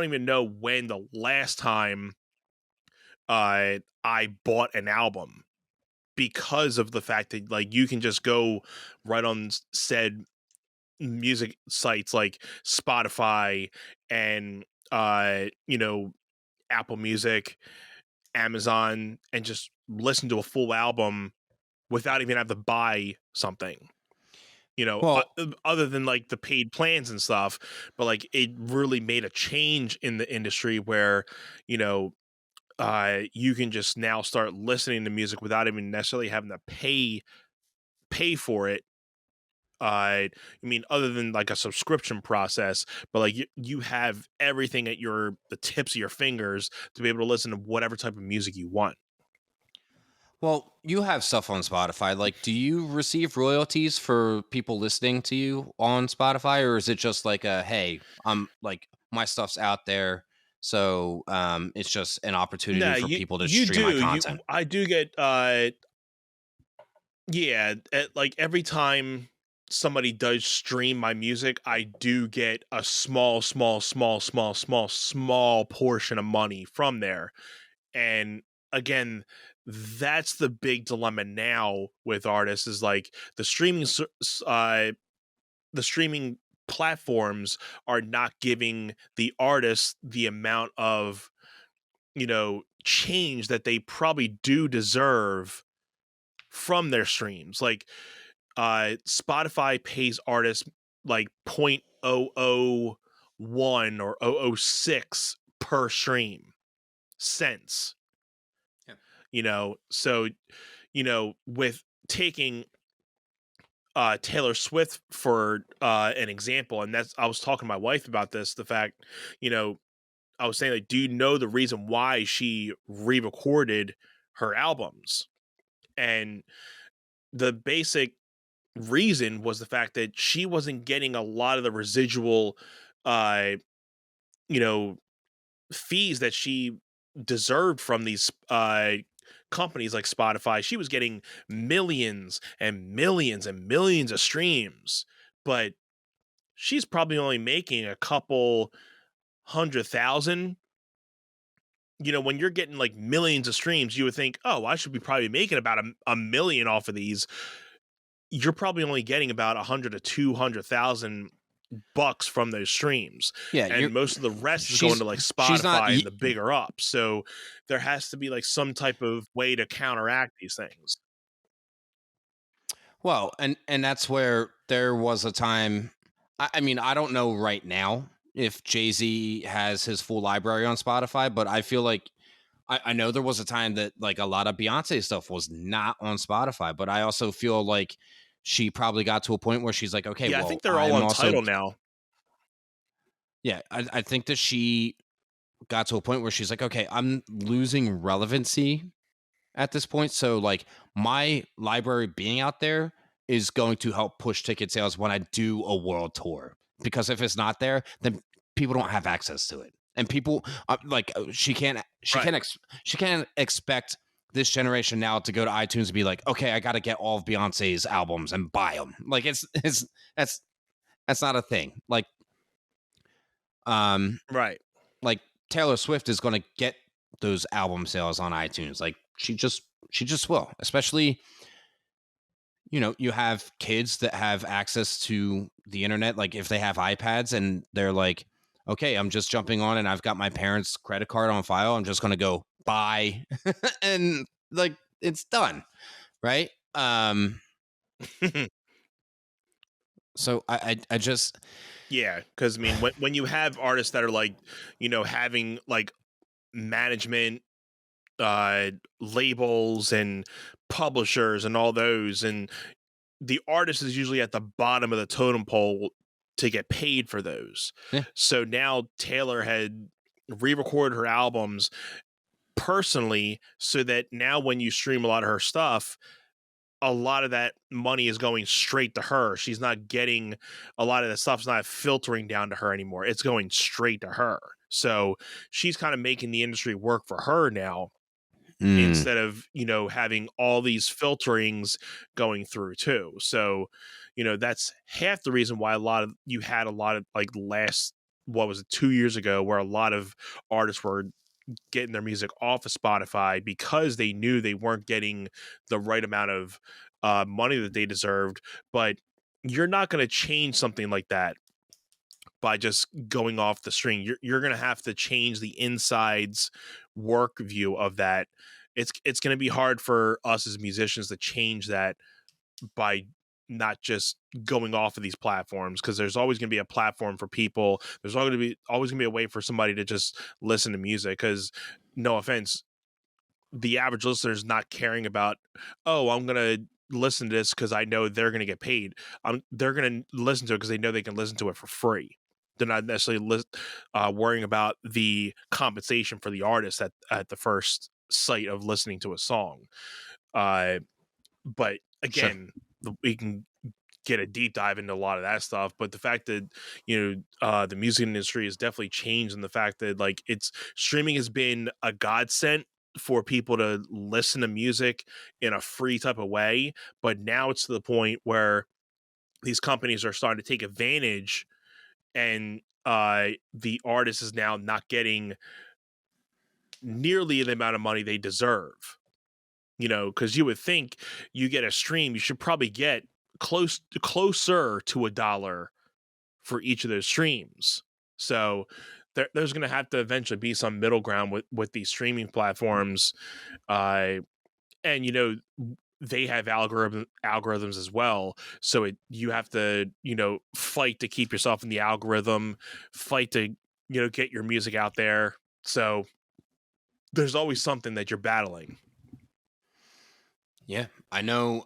even know when the last time I bought an album, because of the fact that, like, you can just go right on said music sites like Spotify and you know, Apple Music, Amazon, and just listen to a full album without even having to buy something. You know, Well, other than like the paid plans and stuff, but like, it really made a change in the industry where, you know, you can just now start listening to music without even necessarily having to pay for it. I mean, other than like a subscription process, but like, you have everything at the tips of your fingers to be able to listen to whatever type of music you want. well, you have stuff on Spotify. Like, do you receive royalties for people listening to you on Spotify, or is it just like a, hey, I'm like, my stuff's out there, so it's just an opportunity No, for people to you stream my do. content? I do get yeah, like every time somebody does stream my music, I do get a small portion of money from there. And again, that's the big dilemma now with artists, is like the streaming platforms are not giving the artists the amount of, you know, change that they probably do deserve from their streams. Like, Spotify pays artists like 0.001 or 0.006 per stream cents. Yeah. You know, so, you know, with taking Taylor Swift for an example, and I was talking to my wife about this, the fact, you know, I was saying, like, do you know the reason why she re-recorded her albums? And the basic reason was the fact that she wasn't getting a lot of the residual, uh, you know, fees that she deserved from these companies like Spotify. She was getting millions and millions and millions of streams, but she's probably only making a couple 100,000. You know, when you're getting like millions of streams, you would think, oh, I should be probably making about a million off of these. You're probably only getting about 100 to 200,000 bucks from those streams, Yeah, and most of the rest is going to like she's not. Spotify and the bigger ups. So there has to be like some type of way to counteract these things. Well, and that's where there was a time. I mean, I don't know right now if Jay-Z has his full library on Spotify, but I feel like I know there was a time that like a lot of Beyonce stuff was not on Spotify, but I also feel like she probably got to a point where she's like, okay, Yeah, well, I think they're all I'm on also, Tidal now. yeah, I think that she got to a point where she's like, okay, I'm losing relevancy at this point. So like my library being out there is going to help push ticket sales when I do a world tour. Because if it's not there, then people don't have access to it. And people she can't expect this generation now to go to iTunes and be like, okay, I got to get all of Beyonce's albums and buy them. Like that's not a thing. Like Right. like Taylor Swift is going to get those album sales on iTunes. Like she just will, especially, you know, you have kids that have access to the internet. Like if they have iPads and they're like, okay, I'm just jumping on and I've got my parents' credit card on file. I'm just going to go buy and like it's done. Right. So I just, Yeah, because I mean, when you have artists that are like, having like management, labels and publishers and all those, and the artist is usually at the bottom of the totem pole to get paid for those. Yeah. So now Taylor had re-recorded her albums personally, so that now when you stream a lot of her stuff, a lot of that money is going straight to her. She's not getting a lot of the stuff's not filtering down to her anymore. It's going straight to her. So she's kind of making the industry work for her now, instead of, having all these filterings going through too. So, that's half the reason why you had a lot of like last, what was it, 2 years ago, where a lot of artists were getting their music off of Spotify because they knew they weren't getting the right amount of money that they deserved. But you're not going to change something like that by just going off the string. You're going to have to change the insides work view of that. It's going to be hard for us as musicians to change that by not just going off of these platforms, because there's always going to be a platform for people. There's always going to be a way for somebody to just listen to music, because no offense, the average listener is not caring about, oh, I'm going to listen to this because I know they're going to get paid. They're going to listen to it because they know they can listen to it for free. They're not necessarily worrying about the compensation for the artist at the first sight of listening to a song. But again, we can get a deep dive into a lot of that stuff. But the fact that, the music industry has definitely changed, and the fact that like streaming has been a godsend for people to listen to music in a free type of way. But now it's to the point where these companies are starting to take advantage, and the artist is now not getting nearly the amount of money they deserve. Because you would think you get a stream, you should probably get closer to $1 for each of those streams. So there's going to have to eventually be some middle ground with these streaming platforms. And, they have algorithms as well. So you have to, fight to keep yourself in the algorithm, fight to, get your music out there. So there's always something that you're battling. Yeah, I know.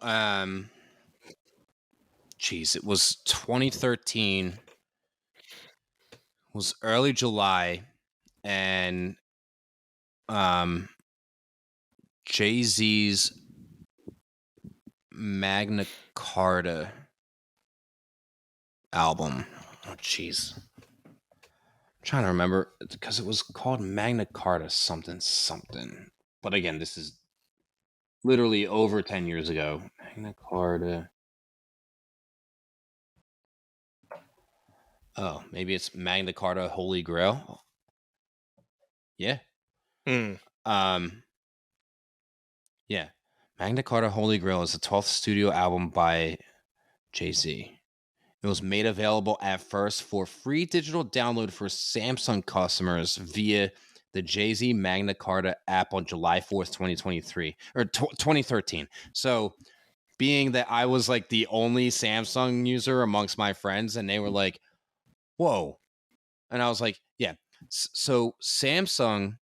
It was 2013. It was early July, and Jay-Z's Magna Carta album. Oh, jeez. I'm trying to remember, because it was called Magna Carta something. But again, this is literally over 10 years ago. Magna Carta. Oh, maybe it's Magna Carta Holy Grail. Yeah. Yeah. Magna Carta Holy Grail is the 12th studio album by Jay-Z. It was made available at first for free digital download for Samsung customers via the Jay-Z Magna Carta app on July 4th, 2023 or 2013. So being that I was like the only Samsung user amongst my friends, and they were like, whoa. And I was like, yeah. So Samsung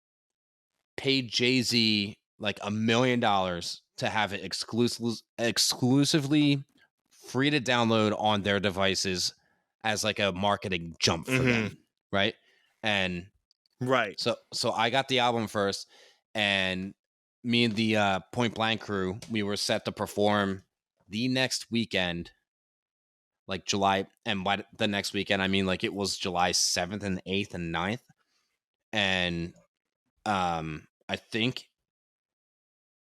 paid Jay-Z like $1 million to have it exclusively free to download on their devices as like a marketing jump for them. Right. And right. So I got the album first, and me and the Point Blank crew, we were set to perform the next weekend, like July, and by the next weekend, I mean like it was July 7th and 8th and 9th. And I think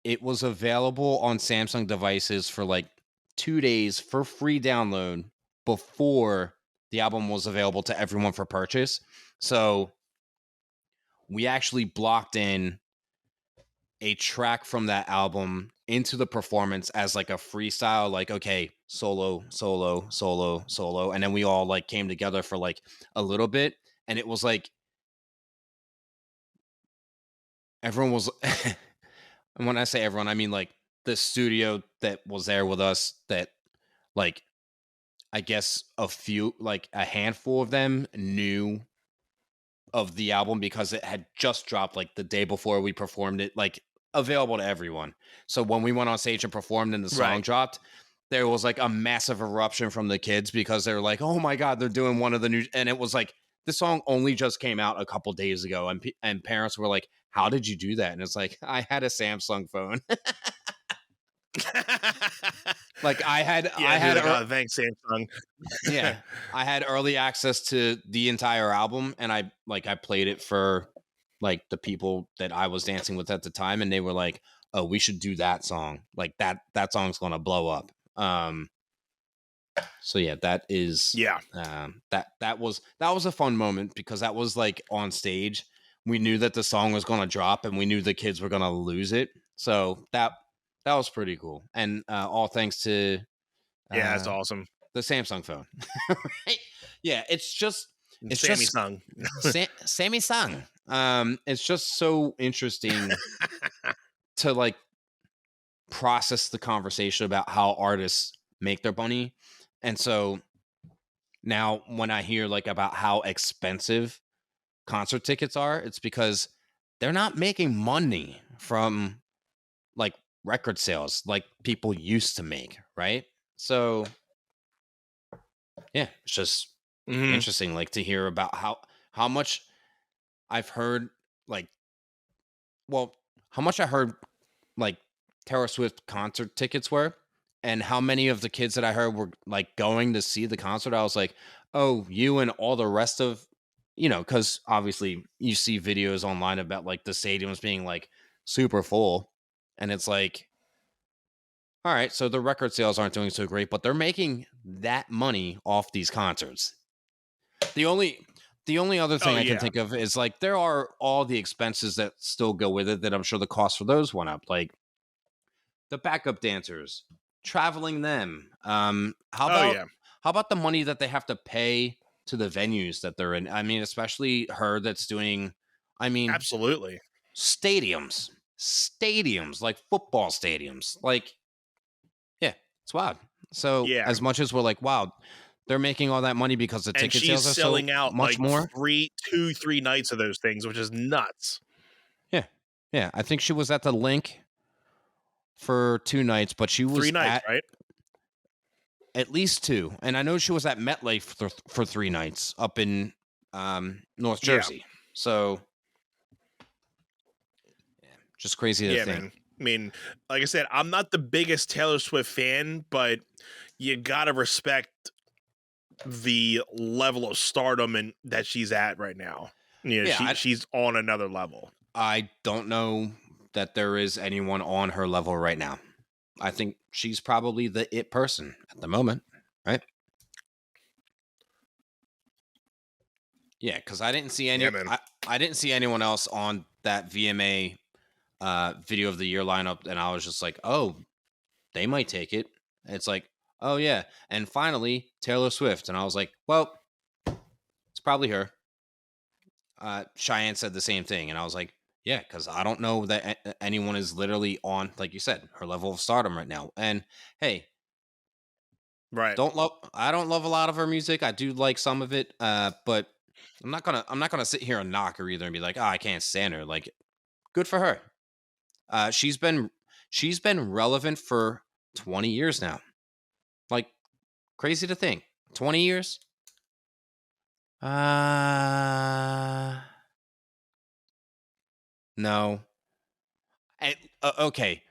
it was available on Samsung devices for like 2 days for free download before the album was available to everyone for purchase. So we actually blocked in a track from that album into the performance as like a freestyle, like, okay, solo. And then we all like came together for like a little bit. and it was like everyone was and when I say everyone, I mean like the studio that was there with us, that like I guess a handful of them knew of the album because it had just dropped like the day before we performed it, like available to everyone. So when we went on stage and performed and the song Right. dropped, there was like a massive eruption from the kids because they were like, "Oh my god, they're doing one of the new," and it was like the song only just came out a couple days ago, and parents were like, "How did you do that?" And it's like, I had a Samsung phone. Like I had Thanks, Samsung. yeah, I had early access to the entire album, and I played it for like the people that I was dancing with at the time, and they were like, "Oh, we should do that song. Like that song's gonna blow up." So yeah, that is that was a fun moment because that was like on stage. We knew that the song was gonna drop, and we knew the kids were gonna lose it. So that was pretty cool, and all thanks to Yeah, that's awesome. the Samsung phone. Right? Yeah, it's Sammy sung. Sammy Sung. It's just so interesting to like process the conversation about how artists make their money. And so now when I hear like about how expensive concert tickets are, it's because they're not making money from like record sales like people used to make, right? So yeah, it's just interesting like to hear about how much I've heard like how much I heard like Taylor Swift concert tickets were, and how many of the kids that I heard were like going to see the concert. I was like, oh, you and all the rest of, because obviously you see videos online about like the stadiums being like super full, and it's like, all right, so the record sales aren't doing so great, but they're making that money off these concerts. The only other thing I can think of is like there are all the expenses that still go with it that I'm sure the cost for those went up, like the backup dancers, traveling them. How about the money that they have to pay to the venues that they're in? I mean, especially her that's doing, Absolutely. stadiums, like football stadiums. Like, yeah, it's wild. So as much as we're like, wow, they're making all that money because the ticket sales are selling out much like more. 3 nights of those things, which is nuts. Yeah. I think she was at the Link for 2 nights, but she was 3 nights, right? At least 2, and I know she was at MetLife for 3 nights up in North Jersey. So, just crazy to think. Man. I mean, like I said, I'm not the biggest Taylor Swift fan, but you gotta respect the level of stardom and that she's at right now. She's on another level. I don't know that there is anyone on her level right now. I think she's probably the it person at the moment, right? Yeah, because I didn't see I didn't see anyone else on that VMA video of the year lineup, and I was just like, oh, they might take it. It's like, oh yeah, and finally Taylor Swift, and I was like, well, it's probably her. Cheyenne said the same thing, and I was like, yeah, because I don't know that anyone is literally on, like you said, her level of stardom right now. And hey, right? I don't love a lot of her music. I do like some of it, but I'm not gonna sit here and knock her either and be like, oh, I can't stand her. Like, good for her. She's been relevant for 20 years now. Like, crazy to think, 20 years. No. Okay.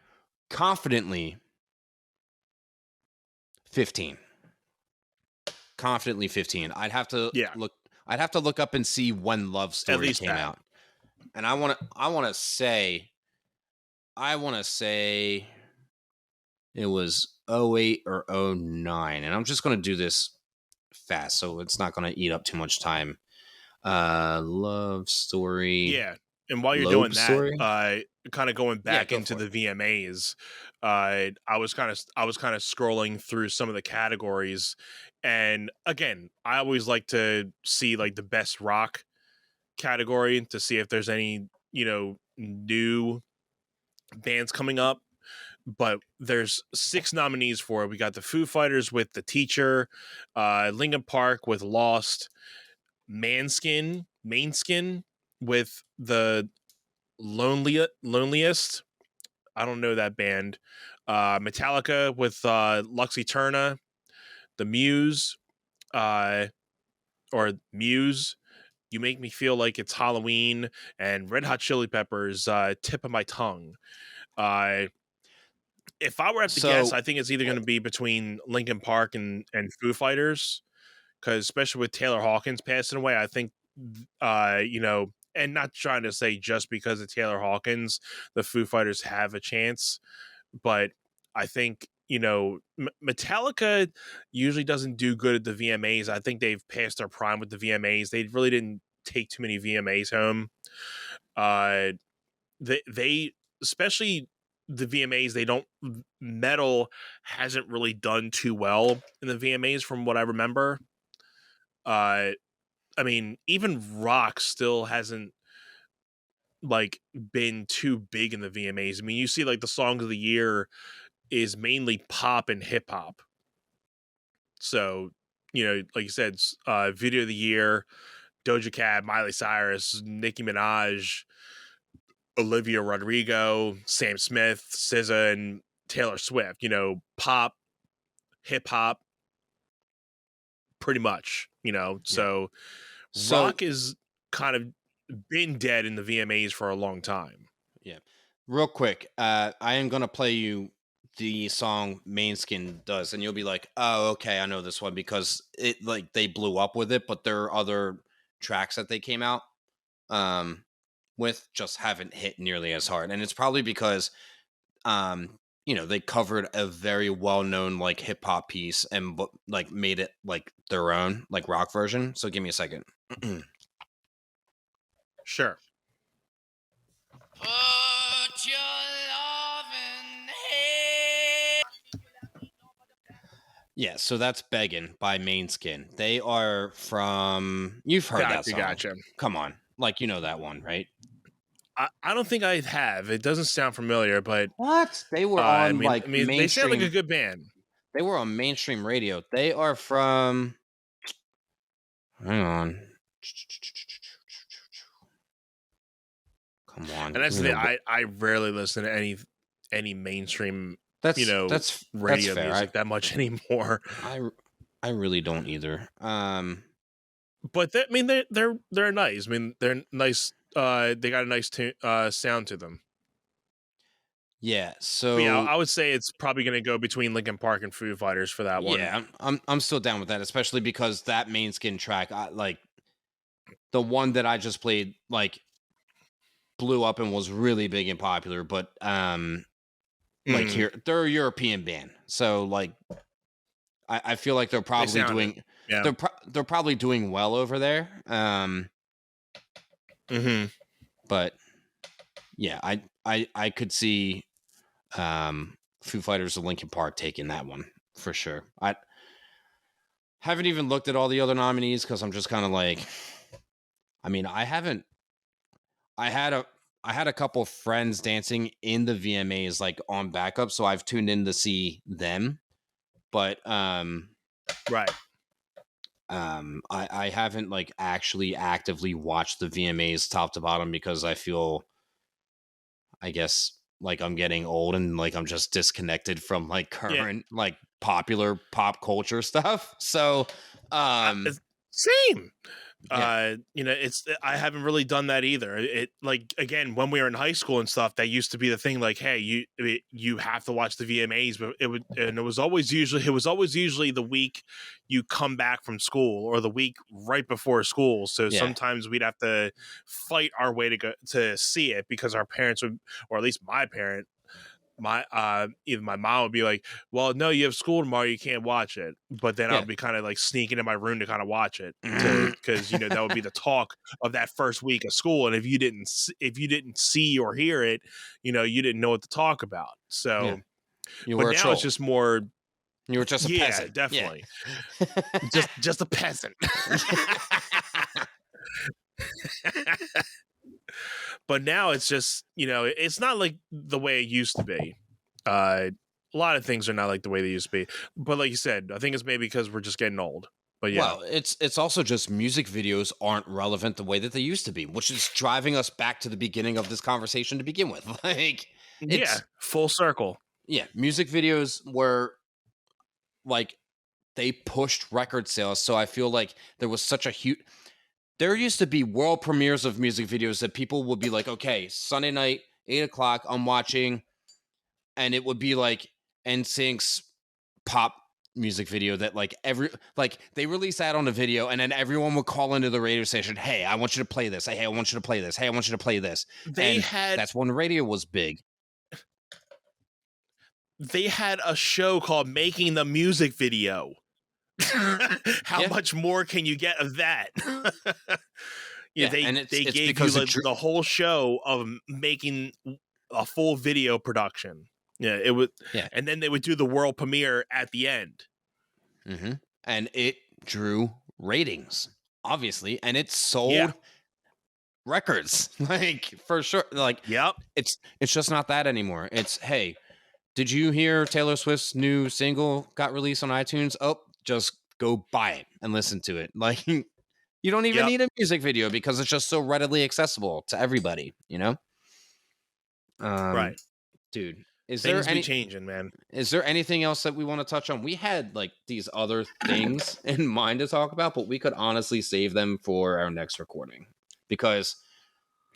Confidently 15. Confidently 15. I'd have to look up and see when Love Story came out. And I want to say it was 08 or 09. And I'm just going to do this fast, so it's not going to eat up too much time. Love Story. Yeah. And while you're doing that, kind of going back into the VMAs, I was kind of scrolling through some of the categories, and again, I always like to see like the best rock category to see if there's any, new bands coming up. But there's 6 nominees for it. We got the Foo Fighters with The Teacher, Linkin Park with Lost, Mainskin with The Loneliest. I don't know that band. Metallica with Lux Eterna, The Muse, or Muse, You Make Me Feel Like It's Halloween, and Red Hot Chili Peppers, Tip of My Tongue. If I were to guess, I think it's either going to be between Linkin Park and Foo Fighters, because especially with Taylor Hawkins passing away, I think, and not trying to say just because of Taylor Hawkins, the Foo Fighters have a chance, but I think, Metallica usually doesn't do good at the VMAs. I think they've passed their prime with the VMAs. They really didn't take too many VMAs home. They especially the VMAs, metal hasn't really done too well in the VMAs from what I remember. I mean, even rock still hasn't been too big in the VMAs. I mean, you see the songs of the year is mainly pop and hip hop. So, like you said, video of the year, Doja Cat, Miley Cyrus, Nicki Minaj, Olivia Rodrigo, Sam Smith, SZA, and Taylor Swift. Pop, hip hop, pretty much. So rock is kind of been dead in the VMAs for a long time. Yeah. Real quick, I am gonna play you the song Mainskin does, and you'll be like, oh, okay, I know this one, because it they blew up with it, but there are other tracks that they came out with just haven't hit nearly as hard. And it's probably because they covered a very well-known hip hop piece and made it their own rock version. So give me a second. Sure. Put your loving hand. Yeah, so that's Beggin' by Mainskin. They are from... You've heard that song. Gotcha. Come on. That one, right? I don't think I have. It doesn't sound familiar, but... What? They were on, mainstream... They sound like a good band. They were on mainstream radio. They are from... Hang on. Come on. And that's the thing. I rarely listen to any mainstream, that's radio fair. music that much anymore. I really don't either. But they're nice. I mean, they're nice. They got a nice sound to them. Yeah. So I would say it's probably going to go between Linkin Park and Foo Fighters for that one. Yeah, I'm still down with that, especially because that Mainskin track, the one that I just played, blew up and was really big and popular. But here they're a European band, so I feel like they're probably doing. Yeah. They're probably doing well over there. But yeah, I could see Foo Fighters or Linkin Park taking that one for sure. I haven't even looked at all the other nominees because I'm just kind of I had a couple friends dancing in the VMAs on backup, so I've tuned in to see them. But right. I haven't actually actively watched the VMAs top to bottom because I feel, I guess, I'm getting old and I'm just disconnected from current popular pop culture stuff. So same. Yeah. I haven't really done that either. It again, when we were in high school and stuff, that used to be the thing. Hey, you have to watch the VMAs, but it was always usually the week you come back from school or the week right before school. So sometimes we'd have to fight our way to go to see it because our parents would, or at least my parent. Even my mom would be like, well, no, you have school tomorrow, you can't watch it. But then I'll be kind of sneaking in my room to kind of watch it because that would be the talk of that first week of school. And if you didn't see or hear it, you didn't know what to talk about. So it's just more. You were just a peasant. Definitely. just a peasant. But now it's just, it's not like the way it used to be. A lot of things are not like the way they used to be. But like you said, I think it's maybe because we're just getting old. But yeah. Well, it's also just music videos aren't relevant the way that they used to be, which is driving us back to the beginning of this conversation to begin with. Like, Yeah, full circle. Yeah, music videos were like they pushed record sales, so I feel like there was such a huge. There used to be world premieres of music videos that people would be like, okay, Sunday night, 8 o'clock, I'm watching, and it would be like NSYNC's pop music video that they released that on a video, and then everyone would call into the radio station, hey, I want you to play this. Hey, I want you to play this. Hey, I want you to play this. That's when radio was big. They had a show called Making the Music Video. How much more can you get of that? They gave you the whole show of making a full video production. Yeah, it would. Yeah, and then they would do the world premiere at the end. Mm-hmm. And it drew ratings, obviously, and it sold records, like for sure. Like, yep, it's just not that anymore. It's, hey, did you hear Taylor Swift's new single got released on iTunes? Oh, just go buy it and listen to it. Like, you don't even need a music video because it's just so readily accessible to everybody, Right. Dude, things be changing, man. Is there anything else that we want to touch on? We had like these other things in mind to talk about, but we could honestly save them for our next recording because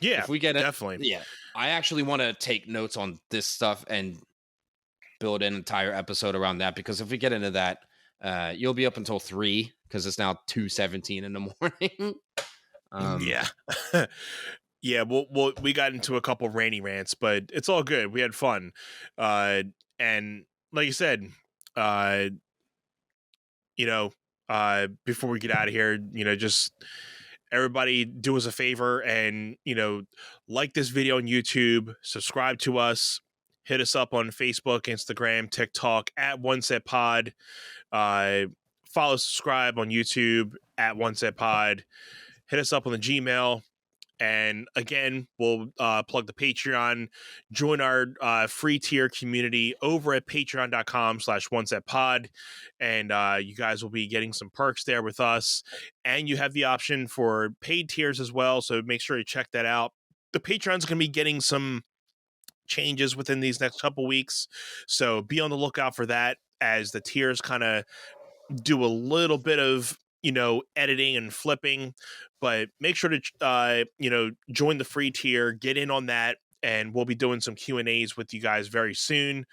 if we get definitely. I actually want to take notes on this stuff and build an entire episode around that, because if we get into that, you'll be up until 3 because it's now 2:17 in the morning. Yeah, we got into a couple rainy rants, but it's all good. We had fun, and like you said, before we get out of here, just everybody do us a favor and like this video on YouTube, subscribe to us. Hit us up on Facebook, Instagram, TikTok at One Set Pod. Follow, subscribe on YouTube at One Set Pod. Hit us up on the Gmail. And again, we'll plug the Patreon. Join our free tier community over at patreon.com/OneSetPod. And you guys will be getting some perks there with us. And you have the option for paid tiers as well. So make sure you check that out. The Patreon's going to be getting some changes within these next couple weeks, so be on the lookout for that as the tiers kind of do a little bit of editing and flipping. But make sure to join the free tier, get in on that, and we'll be doing some Q&As with you guys very soon,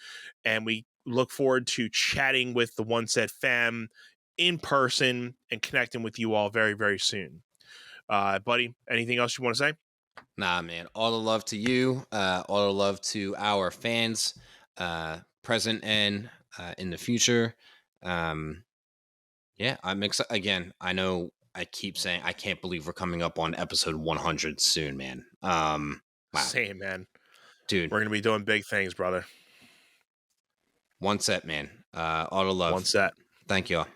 and we look forward to chatting with the One Set fam in person and connecting with you all very, very soon. Buddy, anything else you want to say? Nah, man. All the love to you. All the love to our fans, present and in the future. I'm excited. Again, I know I keep saying I can't believe we're coming up on episode 100 soon, man. Wow. Same, man. Dude. We're going to be doing big things, brother. One set, man. All the love. One set. Thank you all.